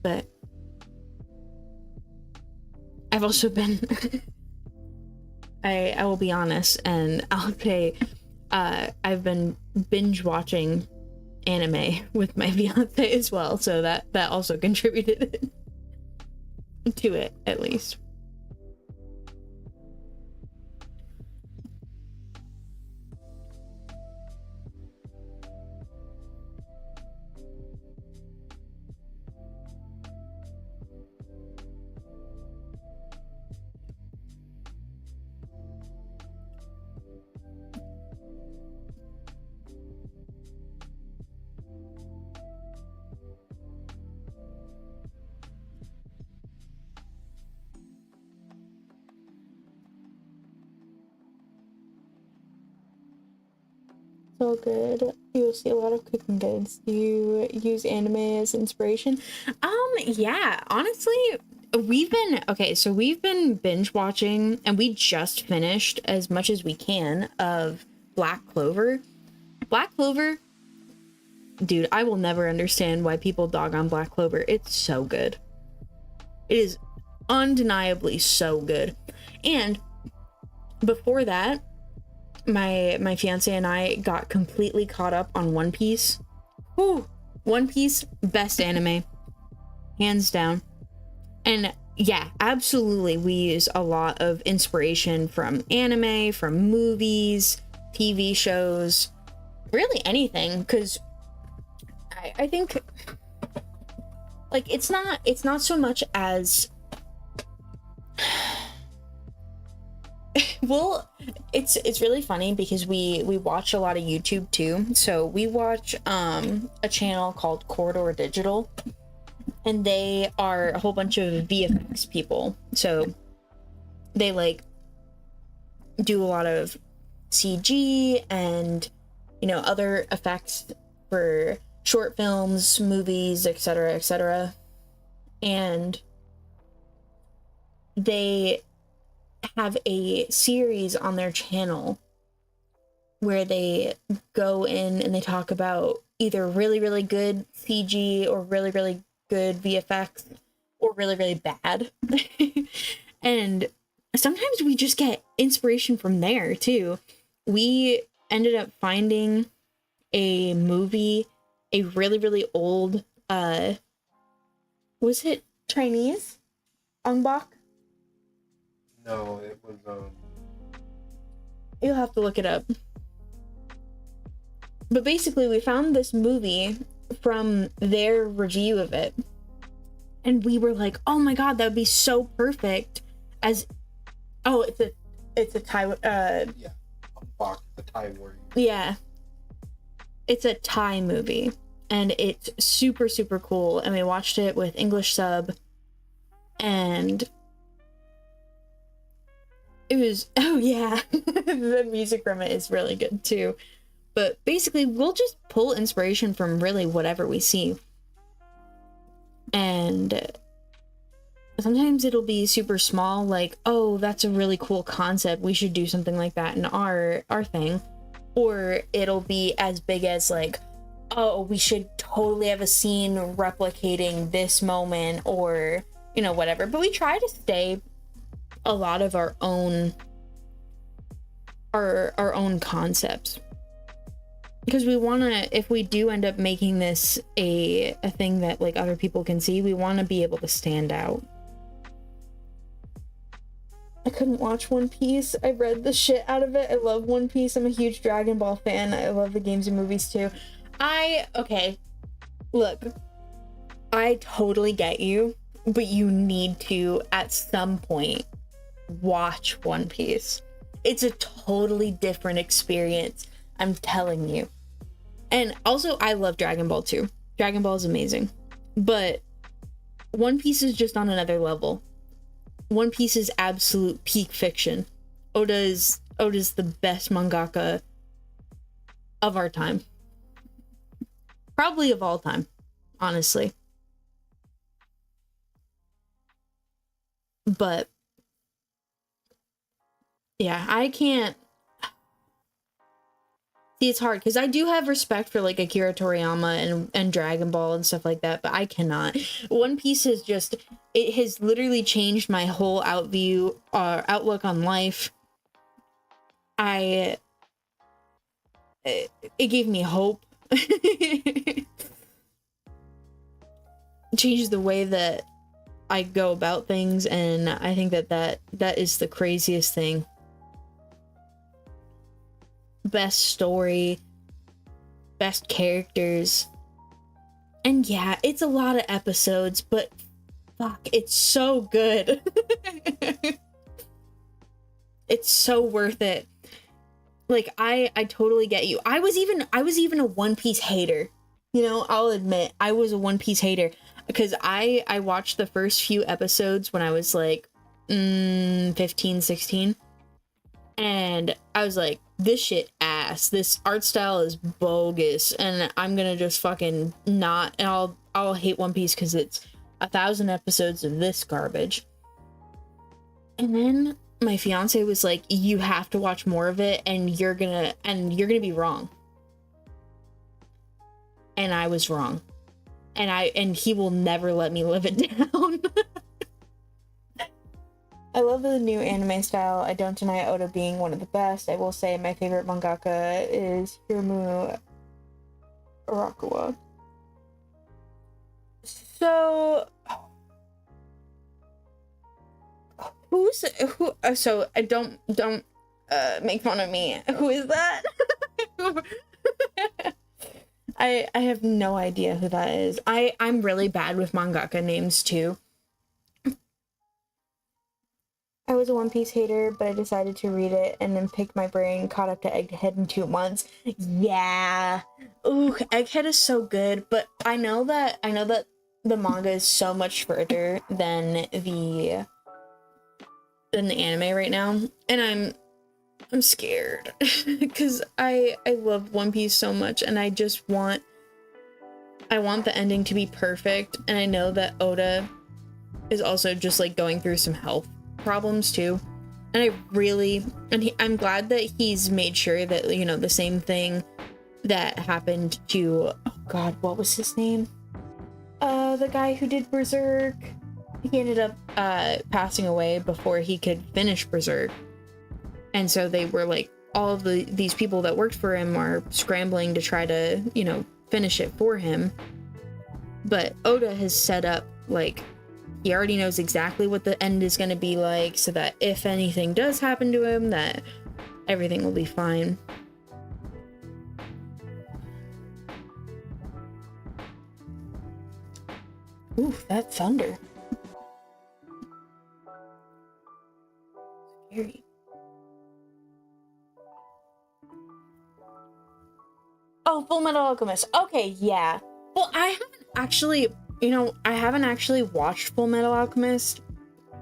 But I've also been I will be honest and I'll say I've been binge watching anime with my fiance as well, so that also contributed to it, at least. So good. You'll see a lot of cooking guides. Do you use anime as inspiration? Yeah, honestly, we've been binge watching, and we just finished as much as we can of Black Clover. Black Clover, dude, I will never understand why people dog on Black Clover. It's so good. It is undeniably so good. And before that, my fiance and I got completely caught up on One Piece. Whew, One Piece, best anime, hands down. And yeah, absolutely, we use a lot of inspiration from anime, from movies, TV shows, really anything, because I think, like, it's not so much as well, it's really funny because we watch a lot of YouTube too. So we watch a channel called Corridor Digital, and they are a whole bunch of VFX people. So they like do a lot of CG and, you know, other effects for short films, movies, etc., etc. And they have a series on their channel where they go in and they talk about either really, really good CG or really, really good VFX or really, really bad. And sometimes we just get inspiration from there too. We ended up finding a movie, a really, really old, was it Chinese? Ongbak? No, it was You'll have to look it up. But basically, we found this movie from their review of it, And we were like, oh my god, that would be so perfect as, oh, it's a Thai, Yeah. Fuck, the Thai warrior. yeah. It's a Thai movie. And it's super, super cool. And we watched it with English sub. And it was, oh yeah. The music from it is really good too. But basically, we'll just pull inspiration from really whatever we see. And sometimes it'll be super small, like, oh, that's a really cool concept. We should do something like that in our thing. Or it'll be as big as like, oh, we should totally have a scene replicating this moment, or, you know, whatever. But we try to stay a lot of our own concepts. Because we want to, if we do end up making this a thing that like other people can see, we want to be able to stand out. I couldn't watch One Piece. I read the shit out of it. I love One Piece. I'm a huge Dragon Ball fan. I love the games and movies too. Okay, look, I totally get you, but you need to, at some point, watch One Piece. It's a totally different experience. I'm telling you. And also, I love Dragon Ball too. Dragon Ball is amazing. But One Piece is just on another level. One Piece is absolute peak fiction. Oda's the best mangaka of our time. Probably of all time, honestly. But yeah, I can't. See, it's hard because I do have respect for like Akira Toriyama and Dragon Ball and stuff like that, but I cannot. One Piece is just, it has literally changed my whole outlook on life. It gave me hope. Changed the way that I go about things, and I think that is the craziest thing. Best story, best characters, and yeah, it's a lot of episodes, but fuck, it's so good. It's so worth it. Like, I totally get you. I was even a One Piece hater. You know, I'll admit I was a One Piece hater because I watched the first few episodes when I was like 15, 16. And I was like, this shit ass. This art style is bogus, and I'm gonna just fucking not, and I'll hate One Piece because it's 1,000 episodes of this garbage. And then my fiance was like, you have to watch more of it, and you're gonna be wrong. And I was wrong. And he will never let me live it down. I love the new anime style. I don't deny Oda being one of the best. I will say my favorite mangaka is Hiromu Arakawa. So, who? So I don't make fun of me. Who is that? I have no idea who that is. I'm really bad with mangaka names too. I was a One Piece hater, but I decided to read it and then pick my brain, caught up to Egghead in 2 months. Yeah. Ooh, Egghead is so good, but I know that the manga is so much further than the anime right now, and I'm scared because I love One Piece so much, and I want the ending to be perfect, and I know that Oda is also just like going through some health problems too, and I'm glad that he's made sure that, you know, the same thing that happened to, oh god, what was his name, the guy who did Berserk, he ended up passing away before he could finish Berserk, and so they were like, all of these people that worked for him are scrambling to try to, you know, finish it for him. But Oda has set up, like, he already knows exactly what the end is going to be like, so that if anything does happen to him, that everything will be fine. Ooh, that thunder. Scary. Oh, Full Metal Alchemist. Okay, yeah. Well, I haven't actually, I haven't actually watched Full Metal Alchemist,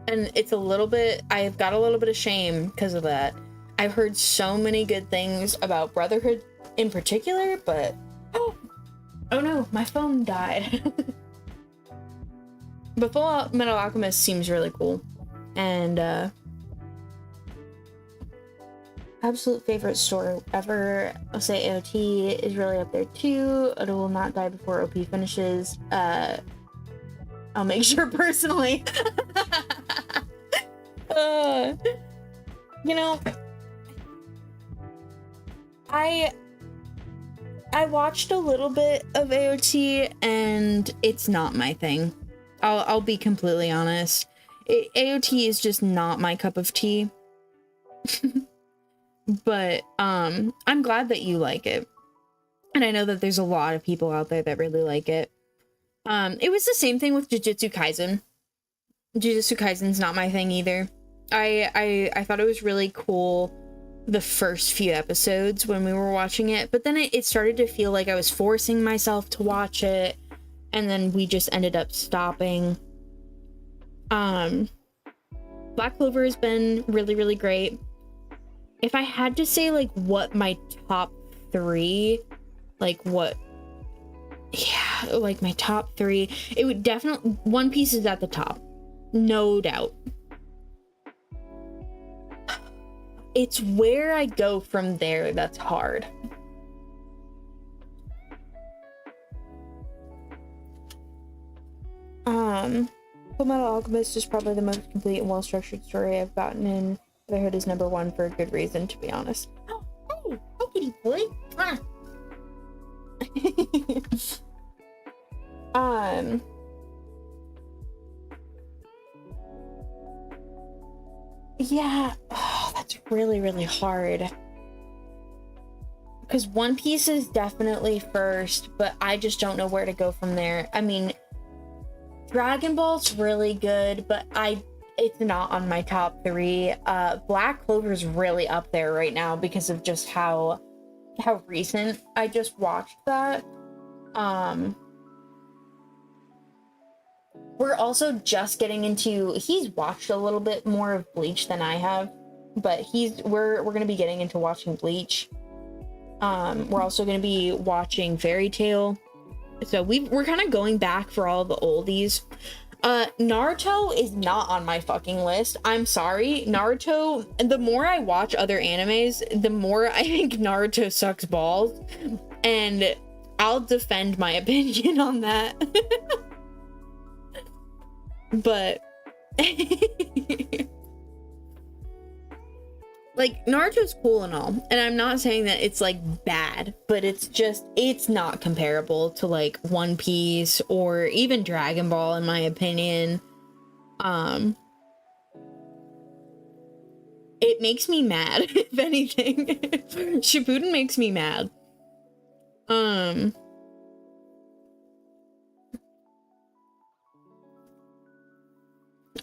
and it's a little bit, I've got a little bit of shame because of that. I've heard so many good things about Brotherhood in particular, but oh no, my phone died. But Full Metal Alchemist seems really cool, and absolute favorite story ever. I'll say AOT is really up there too. It will not die before OP finishes. I'll make sure personally. You know, I watched a little bit of AOT and it's not my thing. I'll be completely honest. AOT is just not my cup of tea. But I'm glad that you like it. And I know that there's a lot of people out there that really like it. It was the same thing with Jujutsu Kaisen. Jujutsu Kaisen's not my thing either. I thought it was really cool the first few episodes when we were watching it, but then it started to feel like I was forcing myself to watch it, and then we just ended up stopping. Black Clover has been really, really great. If I had to say like what my top 3, like my top 3, it would definitely, One Piece is at the top, no doubt. It's where I go from there that's hard. Fullmetal Alchemist is probably the most complete and well-structured story I've gotten in. Brotherhood is number 1 for a good reason, to be honest. Oh, hey, kitty boy. Yeah, that's really, really hard. Because One Piece is definitely first, but I just don't know where to go from there. I mean, Dragon Ball's really good, but it's not on my top 3. Black Clover's really up there right now because of just how recent I just watched that. We're also just getting into, he's watched a little bit more of Bleach than I have, but we're gonna be getting into watching Bleach. We're also gonna be watching Fairy Tail. So we're kind of going back for all the oldies. Naruto is not on my fucking list. I'm sorry. Naruto, the more I watch other animes, the more I think Naruto sucks balls. And I'll defend my opinion on that. But like, Naruto's cool and all, and I'm not saying that it's like bad, but it's not comparable to like One Piece or even Dragon Ball, in my opinion. It makes me mad, if anything. Shippuden makes me mad.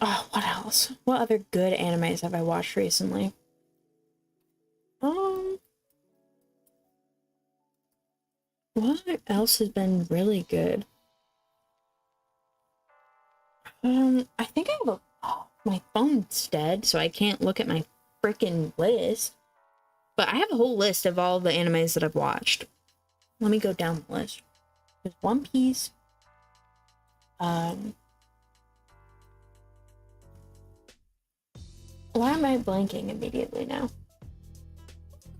Oh, what else? What other good animes have I watched recently? What else has been really good? I think I have my phone's dead, so I can't look at my freaking list. But I have a whole list of all the animes that I've watched. Let me go down the list. There's One Piece. Why am I blanking immediately now?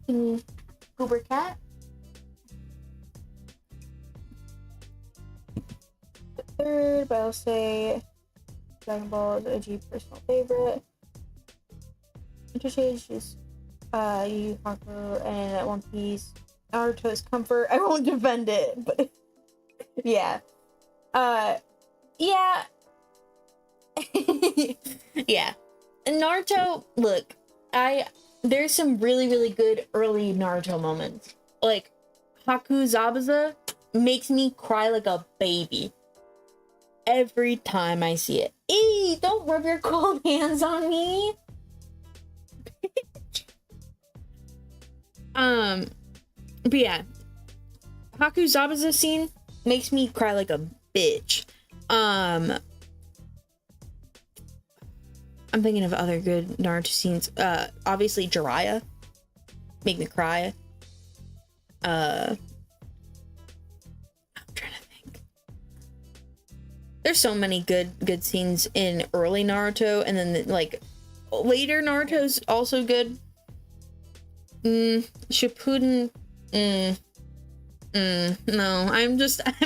Goober Cat. The third, but I'll say Dragon Ball is a G personal favorite. Interchange is Yu Yu Hakusho and One Piece. Naruto's comfort. I won't defend it, but yeah. Yeah. Yeah. Naruto, look, there's some really, really good early Naruto moments. Like, Haku Zabuza makes me cry like a baby. every time I see it. Eee, don't rub your cold hands on me. But yeah, Haku Zabuza scene makes me cry like a bitch. I'm thinking of other good Naruto scenes. Obviously Jiraiya make me cry. I'm trying to think. There's so many good scenes in early Naruto, and then like later Naruto's also good. Shippuden. No, I'm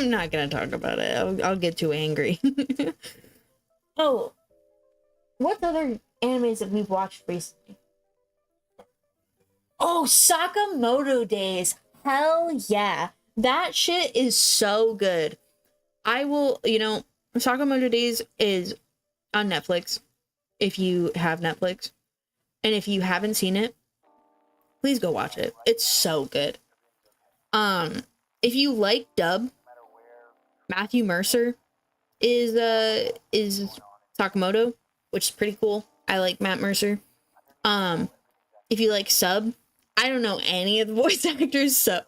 not gonna talk about it. I'll get too angry. Oh, what other animes that we've watched recently? Oh, Sakamoto Days. Hell yeah. That shit is so good. I will, Sakamoto Days is on Netflix if you have Netflix. And if you haven't seen it, please go watch it. It's so good. If you like dub, Matthew Mercer is Sakamoto, which is pretty cool. I like Matt Mercer. If you like sub, I don't know any of the voice actors, so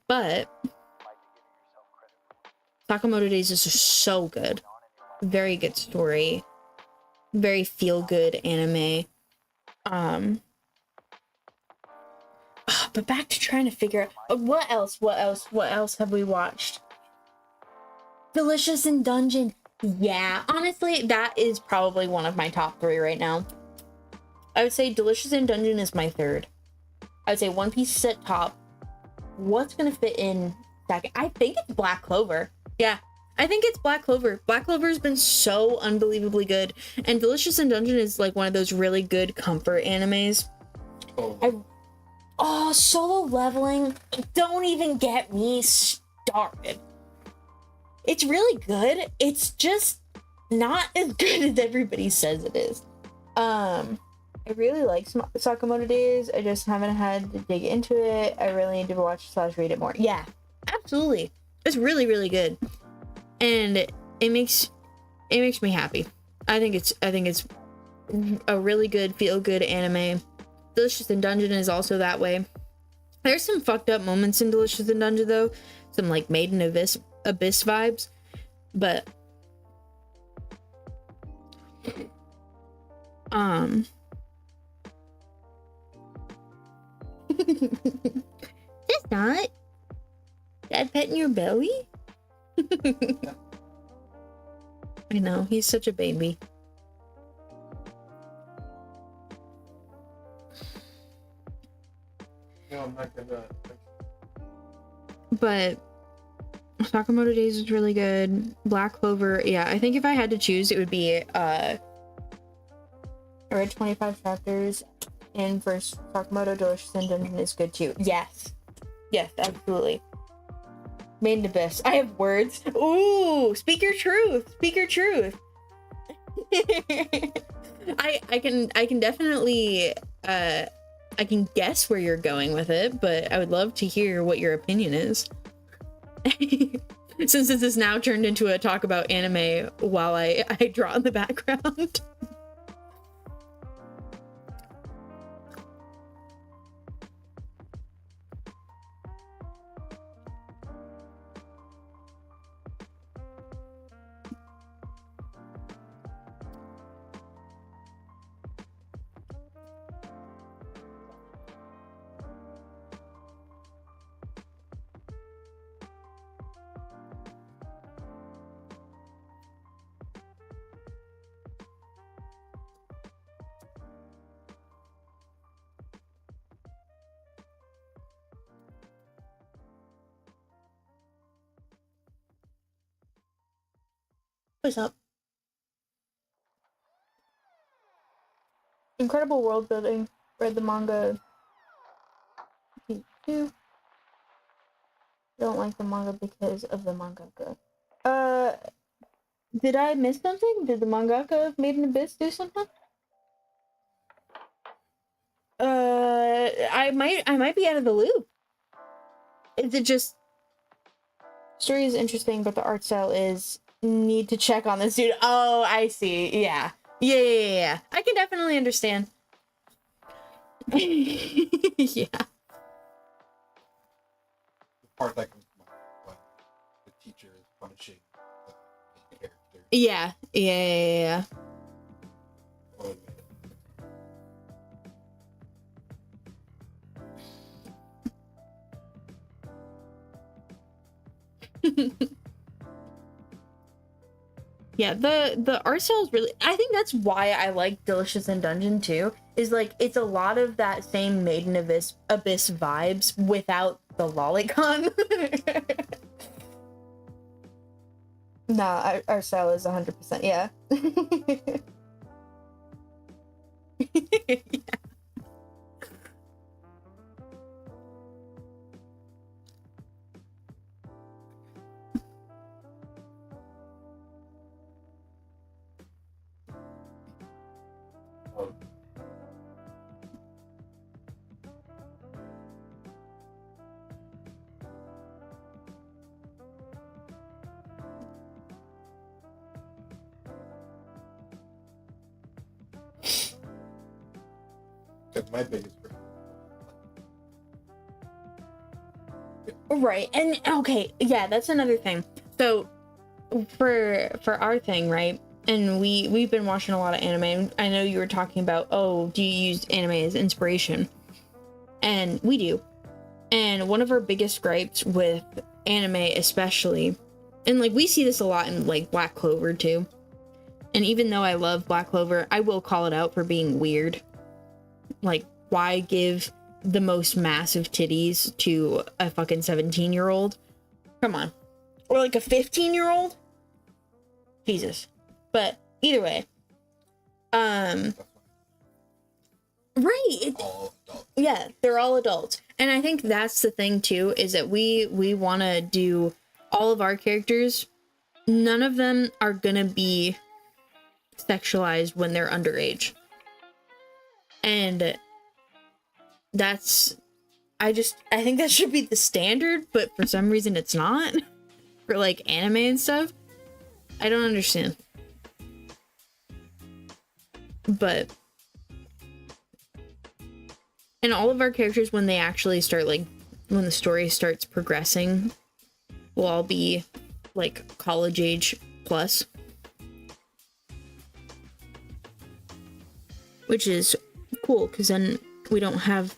but Sakamoto Days is just so good. Very good story. Very feel-good anime. But back to trying to figure out what else have we watched? Delicious in Dungeon. Yeah, honestly, that is probably one of my top 3 right now. I would say Delicious in Dungeon is my 3rd. I would say One Piece is at top. What's gonna fit in second? I think it's Black Clover. Yeah, I think it's Black Clover. Black Clover has been so unbelievably good, and Delicious in Dungeon is like one of those really good comfort animes. Solo Leveling. Don't even get me started. It's really good. It's just not as good as everybody says it is. I really like Sakamoto Days. I just haven't had to dig into it. I really need to watch / read it more. Yeah, absolutely. It's really, really good. And it makes me happy. I think it's a really good feel-good anime. Delicious in Dungeon is also that way. There's some fucked up moments in Delicious in Dungeon though. Some like Maiden Abyss vibes. But That's not Dad petting your belly? I know, he's such a baby. No, I'm not gonna. But Sakamoto Days is really good. Black Clover, yeah, I think if I had to choose, it would be I read 25 chapters, and for Sakamoto, Delicious in Dungeon is good too. Yes, absolutely. Made in Abyss. I have words. Ooh, speak your truth. Speak your truth. I can definitely I can guess where you're going with it, but I would love to hear what your opinion is. Since this is now turned into a talk about anime while I draw in the background. What's up? Incredible world building. Read the manga. Too. Don't like the manga because of the mangaka. Did I miss something? Did the mangaka of Made in Abyss do something? I might be out of the loop. Is it just Story is interesting, but the art style is need to check on this dude. Oh, I see. Yeah. Yeah. I can definitely understand. Yeah. The part that comes to mind when the teacher is punishing the main character. Yeah. Oh, Yeah, the art style is really, I think that's why I like Delicious in Dungeon too, is like it's a lot of that same Maiden Abyss vibes without the lolicon. Nah, our style is 100%, yeah. Yeah. oh. Because my biggest problem. Right. And okay, yeah, that's another thing. So for our thing, right? And we've been watching a lot of anime. And I know you were talking about, oh, do you use anime as inspiration? And we do. And one of our biggest gripes with anime especially, and like we see this a lot in like Black Clover too. And even though I love Black Clover, I will call it out for being weird. Like, why give the most massive titties to a fucking 17-year-old? Come on. Or like a 15-year-old? Jesus. But either way. Right. All adults. Yeah, they're all adults. And I think that's the thing too, is that we want to do all of our characters, none of them are gonna be sexualized when they're underage. And that's, I think that should be the standard, but for some reason it's not. For like anime and stuff. I don't understand. But and all of our characters, when they actually start, like, when the story starts progressing, will all be like college age plus. Which is cool, because then we don't have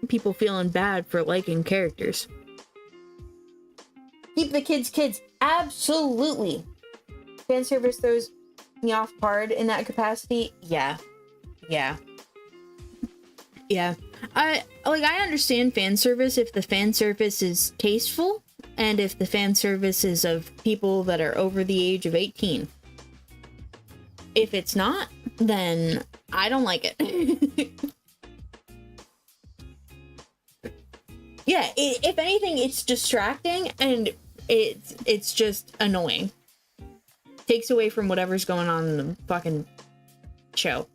people feeling bad for liking characters. Keep the kids. Absolutely. Fan service throws me off hard in that capacity. Yeah. I understand fan service if the fan service is tasteful and if the fan service is of people that are over the age of 18. If it's not, then I don't like it. Yeah, if anything, it's distracting and it's just annoying. Takes away from whatever's going on in the fucking show.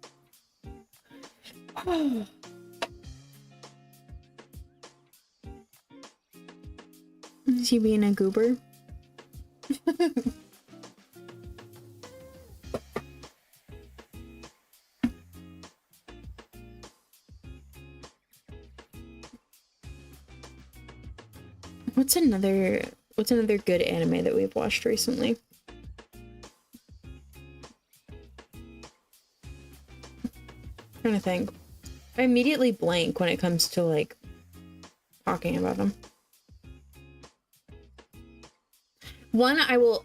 Is he being a goober? What's another good anime that we've watched recently? Trying to think. I immediately blank when it comes to like talking about them. One I will,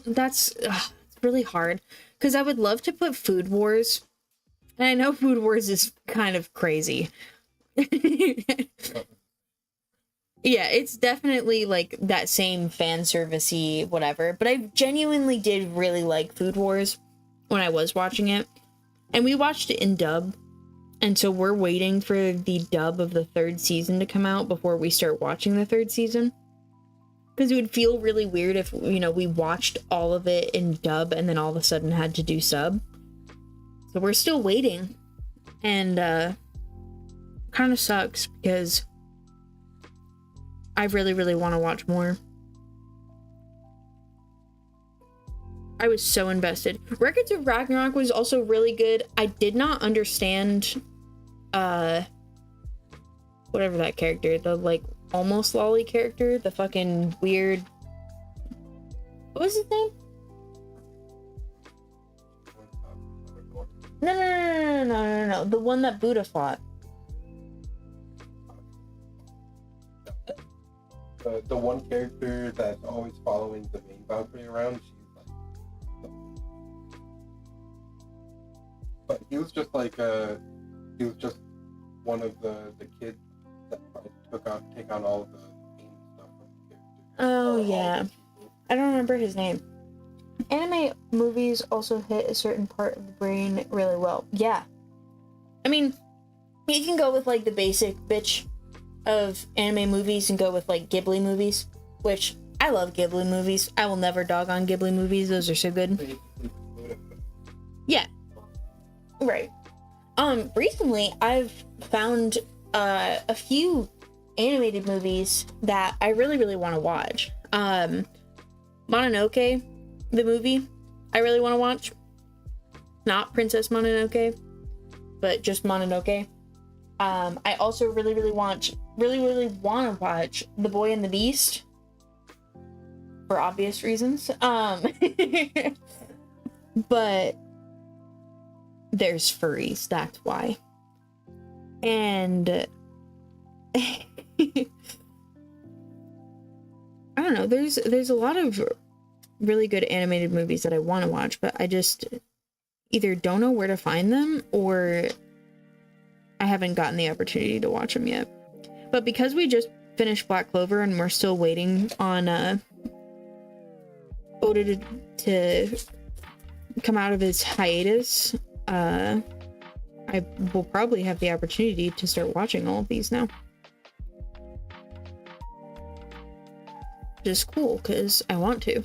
that's it's really hard because I would love to put Food Wars, and I know Food Wars is kind of crazy. Yeah, it's definitely like that same fan service-y whatever, but I genuinely did really like Food Wars when I was watching it. And we watched it in dub, and so we're waiting for the dub of the 3rd season to come out before we start watching the 3rd season. Because it would feel really weird if, we watched all of it in dub and then all of a sudden had to do sub. So we're still waiting. And kind of sucks because I really, really want to watch more. I was so invested. Records of Ragnarok was also really good. I did not understand whatever that character, the like almost lolly character, the fucking weird, what was his name? No, the one that Buddha fought. The one character that's always following the main Valkyrie around, she's like, but he was just like he was just one of the kids that take on all of the main stuff from the character. Oh yeah, I don't remember his name. Anime movies also hit a certain part of the brain really well. Yeah, I mean, you can go with like the basic bitch of anime movies and go with like Ghibli movies, which I love Ghibli movies. I will never dog on Ghibli movies. Those are so good. Yeah. Right. Recently I've found a few animated movies that I really, really want to watch. Mononoke, the movie, I really want to watch. Not Princess Mononoke, but just Mononoke. I also really, really want to watch The Boy and the Beast for obvious reasons. But there's furries, that's why. And I don't know, there's a lot of really good animated movies that I want to watch, but I just either don't know where to find them or I haven't gotten the opportunity to watch them yet. But because we just finished Black Clover and we're still waiting on Oda to come out of his hiatus, I will probably have the opportunity to start watching all of these now. Which is cool, because I want to.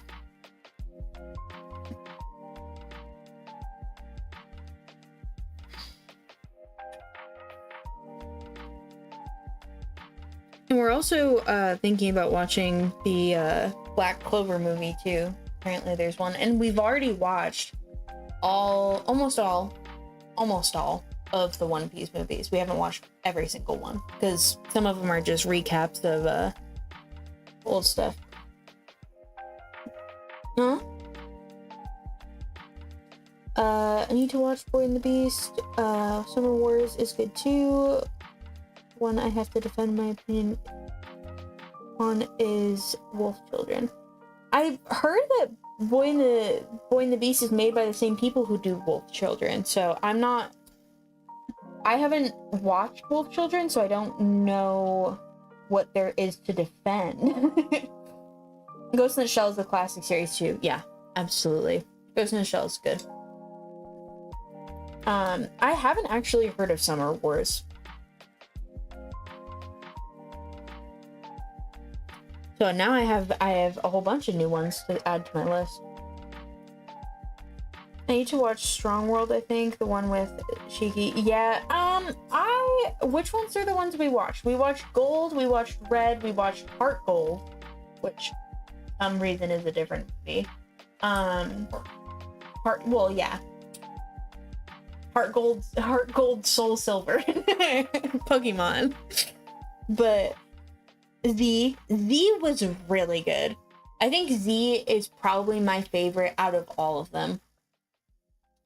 And we're also thinking about watching the Black Clover movie too. Apparently there's one, and we've already watched almost all of the One Piece movies. We haven't watched every single one because some of them are just recaps of old stuff. Huh? I need to watch Boy and the Beast. Summer Wars is good too. One I have to defend my opinion on is Wolf Children. I've heard that Boy and the Beast is made by the same people who do Wolf Children, so I haven't watched Wolf Children, so I don't know what there is to defend. Ghost in the Shell is the classic series too. Yeah, absolutely. Ghost in the Shell is good. I haven't actually heard of Summer Wars. So now I have a whole bunch of new ones to add to my list. I need to watch Strong World, I think, the one with Shiki. Yeah, which ones are the ones we watched? We watched Gold, we watched Red, we watched Heart Gold, which for some reason is a different movie. Heart Gold, Soul Silver, Pokemon. But Z was really good. I think Z is probably my favorite out of all of them.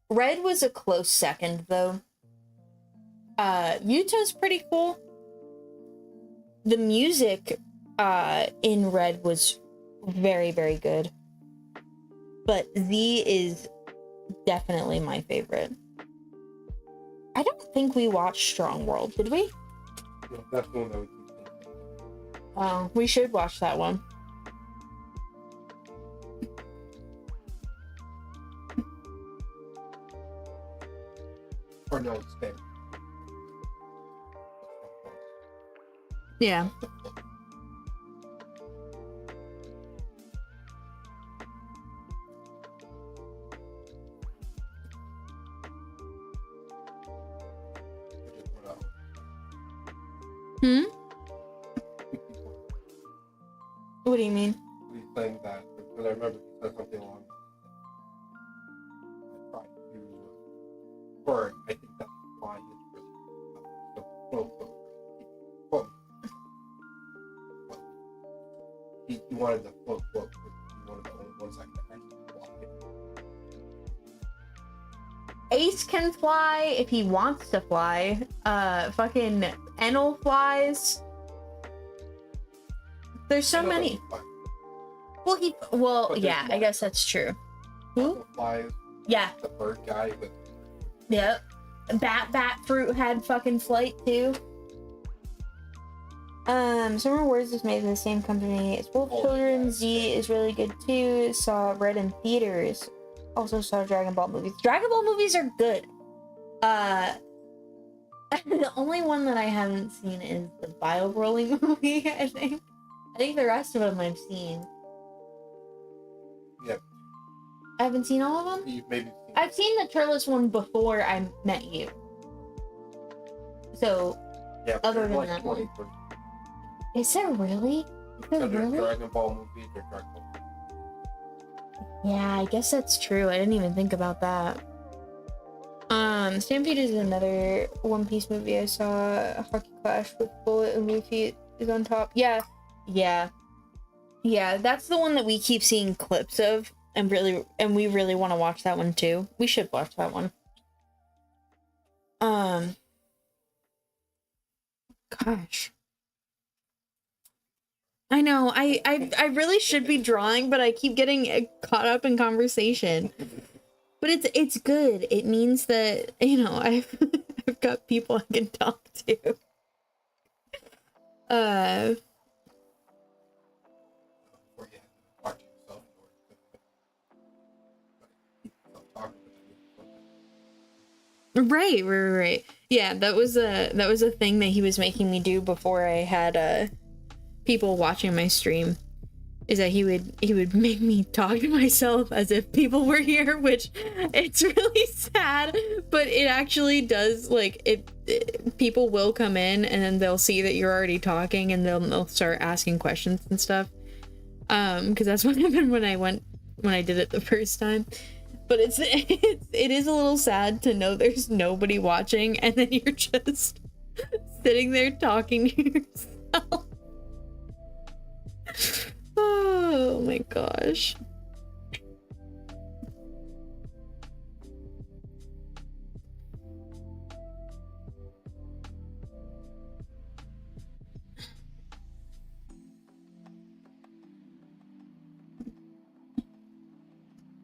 Red was a close second, though. Utah's pretty cool. The music in Red was very, very good. But Z is definitely my favorite. I don't think we watched Strong World, did we? No, that's the one that we keep thinking. Oh, we should watch that one. Or no, it's Stan. Yeah. What do you mean? He's saying that because I remember he said something along the lines. I tried to, or I think that's why he's really so quote. He wanted the quote because he wanted the only ones that could actually walk it. Ace can fly if he wants to fly. Fucking Enel flies. There's so many. Well, yeah, I guess that's true. Who? Flies. Yeah. The bird guy with. Yep. Bat Fruit had fucking flight too. Summer Wars is made by the same company as Wolf Children. Yeah. Z is really good too. Saw Red in theaters. Also saw Dragon Ball movies. Dragon Ball movies are good. The only one that I haven't seen is the Bio Rolling movie, I think. I think the rest of them I've seen. Yep. I haven't seen all of them? You've maybe seen I've seen the Turles one before I met you. So, yeah, other than like that one. Is there really? Is there really? Dragon Ball movies or Dragon Ball. Yeah, I guess that's true. I didn't even think about that. Stampede is another One Piece movie I saw. Hockey Clash with Bullet and Luffy is on top. Yeah, that's the one that we keep seeing clips of, and we really want to watch that one too. We should watch that one. Gosh. I know, I really should be drawing, but I keep getting caught up in conversation. But it's good. It means that, you know, I've got people I can talk to. Right. Yeah, that was a thing that he was making me do before I had people watching my stream. Is that he would make me talk to myself as if people were here, which it's really sad, but it actually does, like, people will come in and then they'll see that you're already talking and they'll start asking questions and stuff. Because that's what happened when I did it the first time. But it is a little sad to know there's nobody watching and then you're just sitting there talking to yourself. Oh my gosh.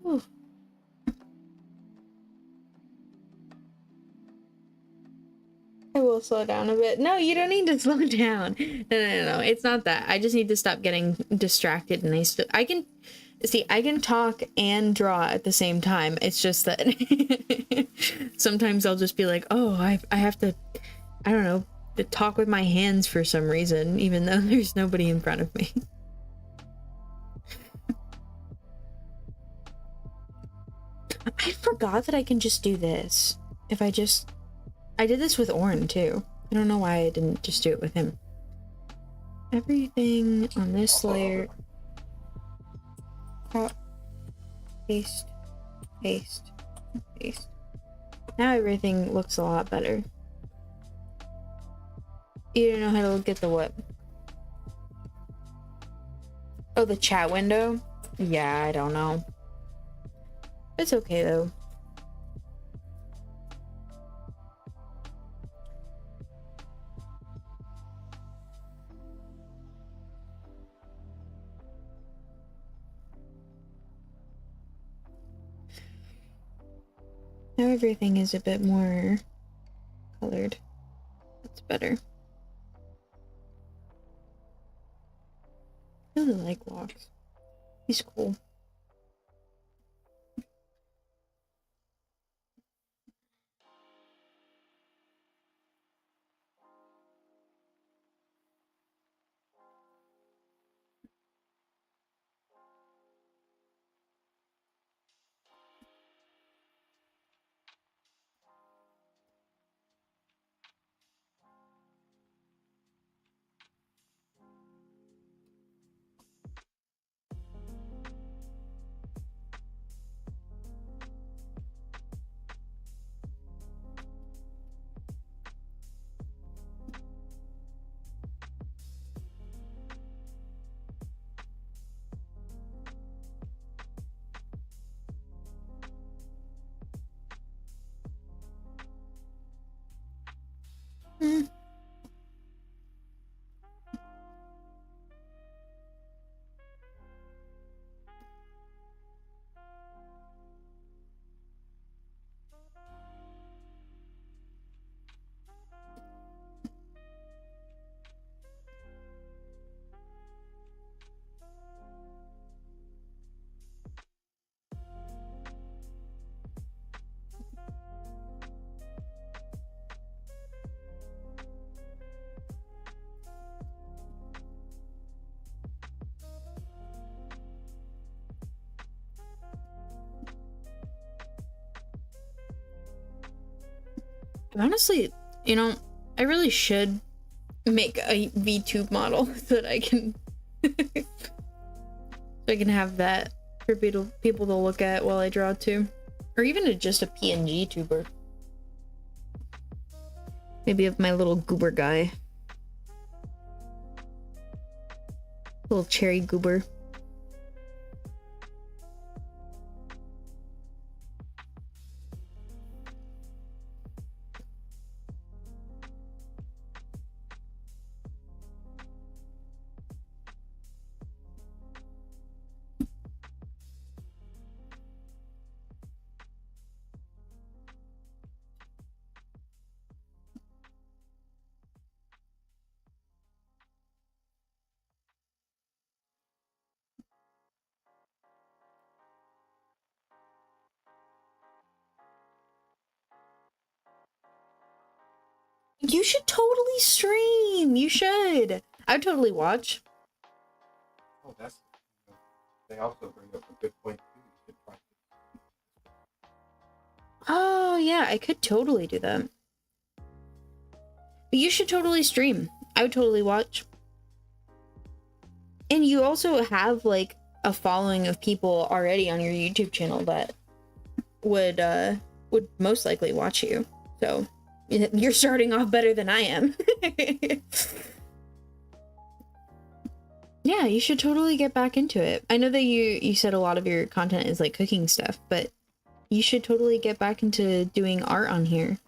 Ooh. I will slow down a bit. No, you don't need to slow down. No. It's not that. I just need to stop getting distracted, and I can talk and draw at the same time. It's just that sometimes I'll just be like, oh, I have to, I don't know, to talk with my hands for some reason, even though there's nobody in front of me. I forgot that I can just do this. I did this with Orin too. I don't know why I didn't just do it with him. Everything on this layer. Paste. Now everything looks a lot better. You don't know how to look at the what? Oh, the chat window? Yeah, I don't know. It's okay though. Now everything is a bit more colored. That's better. I really like Walks. He's cool. Honestly, you know, I really should make a VTube model so that I can so I can have that for people to look at while I draw too. Or even just a PNG tuber. Maybe of my little goober guy. Little cherry goober. You should totally stream. You should. I would totally watch. Oh, that's. They also bring up a good point too. You should practice. Oh yeah, I could totally do that. But you should totally stream. I would totally watch. And you also have like a following of people already on your YouTube channel that would most likely watch you. So you're starting off better than I am. Yeah, you should totally get back into it. I know that you said a lot of your content is like cooking stuff, but you should totally get back into doing art on here.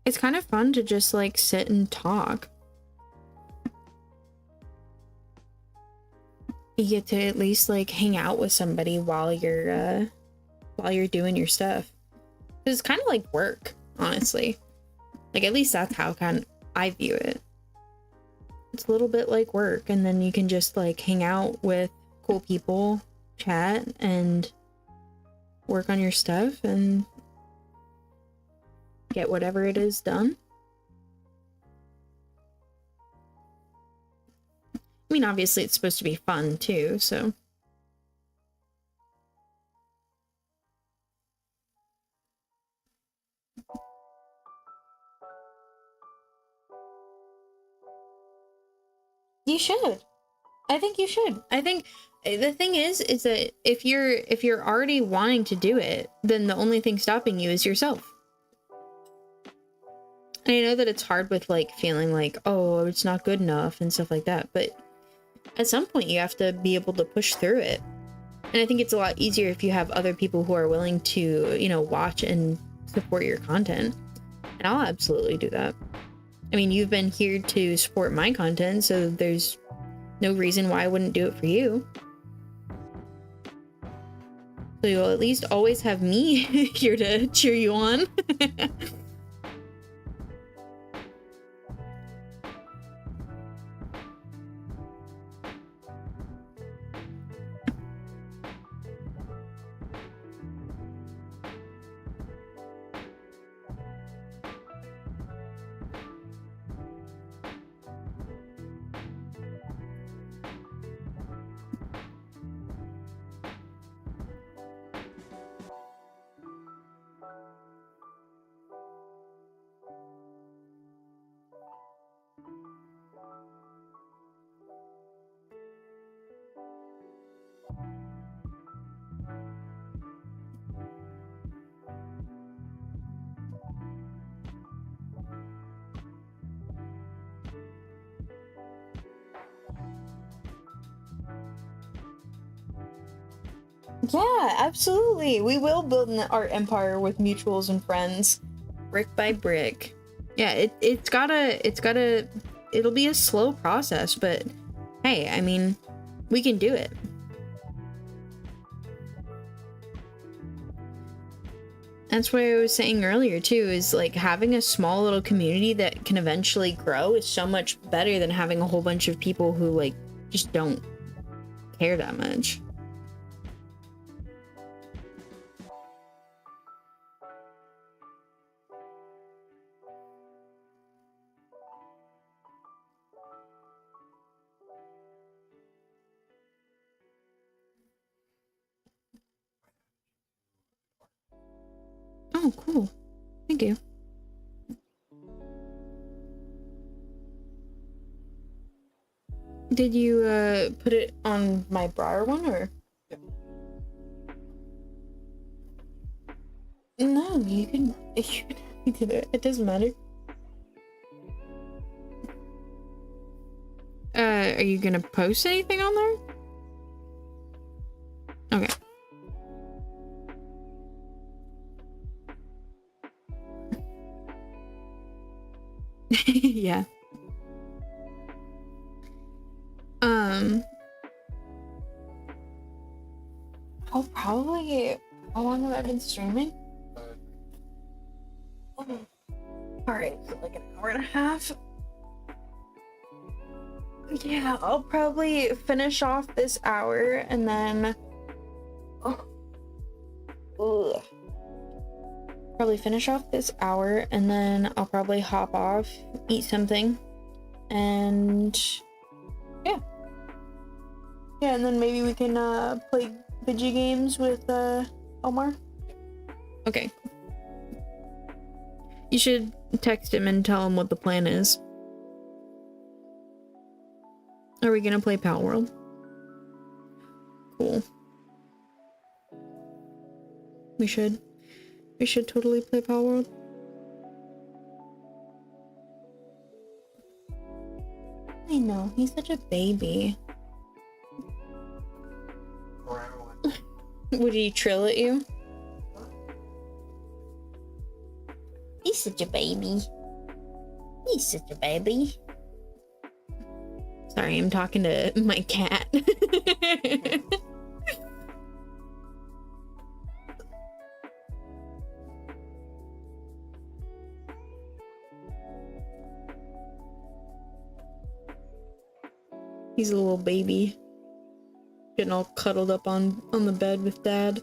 It's kind of fun to just like sit and talk. You get to at least like hang out with somebody while you're doing your stuff. It's kind of like work, honestly. Like at least that's how I view it. It's a little bit like work, and then you can just like hang out with cool people, chat, and work on your stuff and get whatever it is done. I mean, obviously it's supposed to be fun too, so. You should. I think you should. I think the thing is that if you're already wanting to do it, then the only thing stopping you is yourself. And I know that it's hard with like feeling like, oh, it's not good enough and stuff like that, but at some point you have to be able to push through it. And I think it's a lot easier if you have other people who are willing to, you know, watch and support your content. And I'll absolutely do that. I mean, you've been here to support my content, so there's no reason why I wouldn't do it for you. So you'll at least always have me here to cheer you on. Yeah, absolutely. We will build an art empire with mutuals and friends, brick by brick. Yeah, it'll be a slow process, but hey, I mean, we can do it. That's what I was saying earlier too, is like having a small little community that can eventually grow is so much better than having a whole bunch of people who like just don't care that much. Oh, cool. Thank you. Did you put it on my briar one, or? Yeah. No, you can do it. It doesn't matter. Are you gonna post anything on there? Okay. Yeah. I'll probably... How long have I been streaming? Alright, so like an hour and a half. Yeah, I'll probably finish off this hour and then... Ugh. Probably finish off this hour and then I'll probably hop off, eat something, and... Yeah. Yeah, and then maybe we can play video games with Omar. Okay. You should text him and tell him what the plan is. Are we gonna play Pal World? Cool. We should. We should totally play Pal World. I know, he's such a baby. Would he trill at you? He's such a baby. He's such a baby. Sorry, I'm talking to my cat. He's a little baby. Getting all cuddled up on the bed with Dad.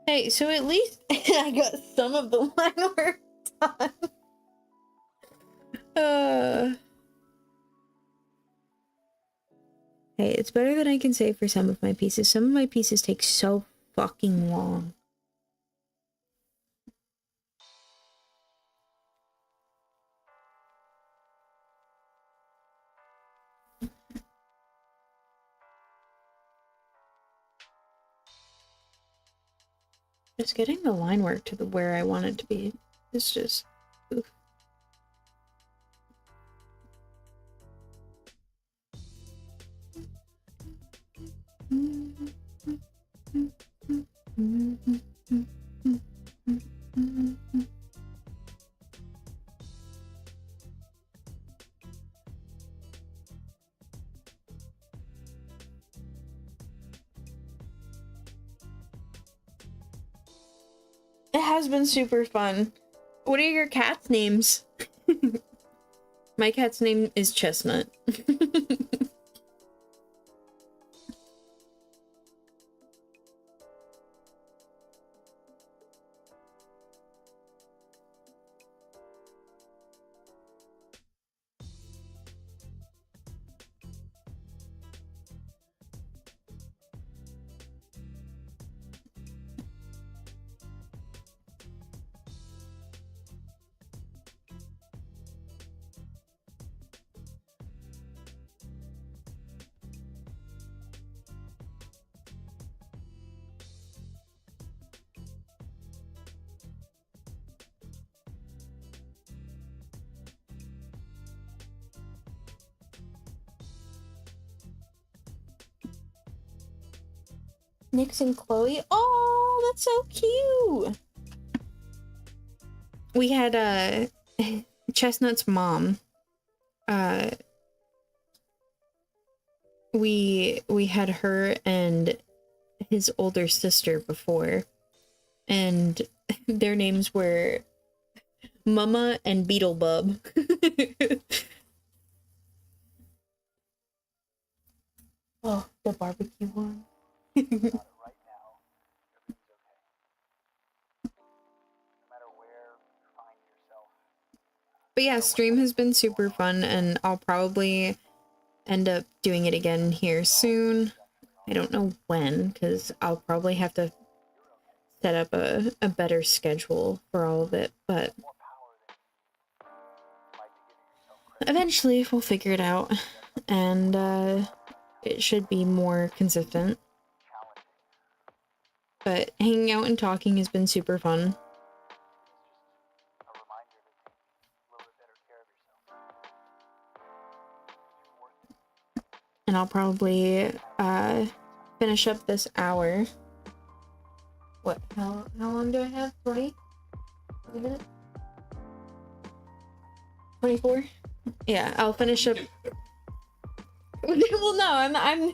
Hey, so at least I got some of the line work done. Hey, it's better than I can say for some of my pieces. Some of my pieces take so fucking long. Just getting the line work to where I want it to be. It's just... Oof. It has been super fun. What are your cats' names? My cat's name is Chestnut. Nix and Chloe. Oh, that's so cute. We had Chestnut's mom. We had her and his older sister before, and their names were Mama and Beetlebub. Oh, the barbecue one. But yeah, stream has been super fun, and I'll probably end up doing it again here soon. I don't know when, because I'll probably have to set up a better schedule for all of it, but eventually we'll figure it out, and it should be more consistent. But hanging out and talking has been super fun. And I'll probably finish up this hour. What? How long do I have? 20 minutes? 24? Yeah, I'll finish up. Well, no, I'm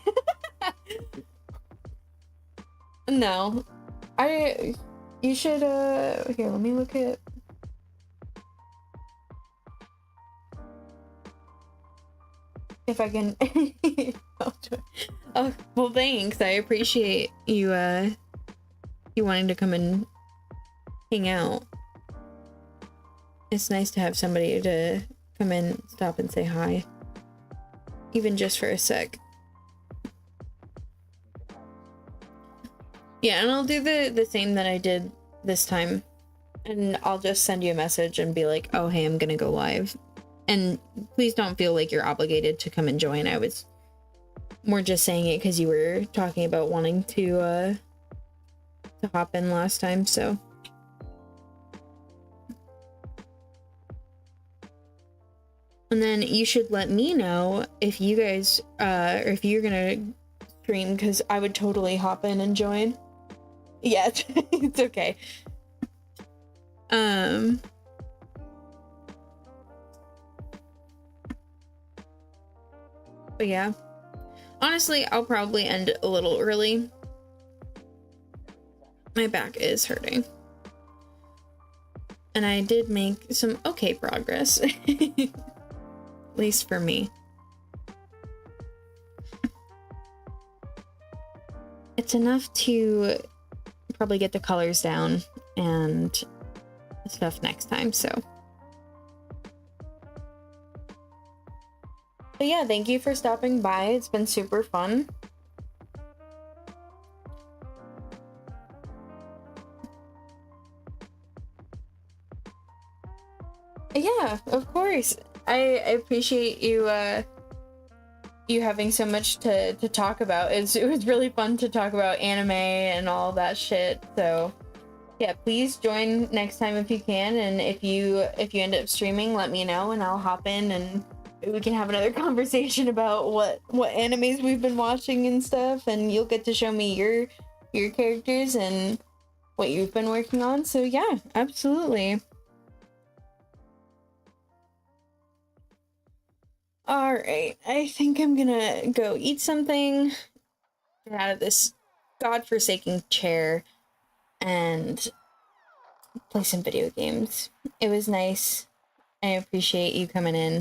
no. You should here, let me look at. If I can. Oh, well, thanks. I appreciate you you wanting to come and hang out. It's nice to have somebody to come in, stop and say hi, even just for a sec. Yeah, and I'll do the same that I did this time, and I'll just send you a message and be like, oh hey, I'm gonna go live. And please don't feel like you're obligated to come and join. I was more just saying it because you were talking about wanting to hop in last time, so. And then you should let me know if you guys, or if you're gonna stream, because I would totally hop in and join. Yeah, it's okay. But yeah, honestly, I'll probably end a little early. My back is hurting. And I did make some okay progress. At least for me. It's enough to probably get the colors down and stuff next time, so. But yeah, thank you for stopping by. It's been super fun. Yeah, of course. I appreciate you you having so much to talk about. It was really fun to talk about anime and all that shit. So yeah, please join next time if you can, and if you end up streaming, let me know and I'll hop in and we can have another conversation about what animes we've been watching and stuff, and you'll get to show me your characters and what you've been working on. So yeah, absolutely. All right, I think I'm gonna go eat something, get out of this godforsaken chair, and play some video games. It was nice. I appreciate you coming in.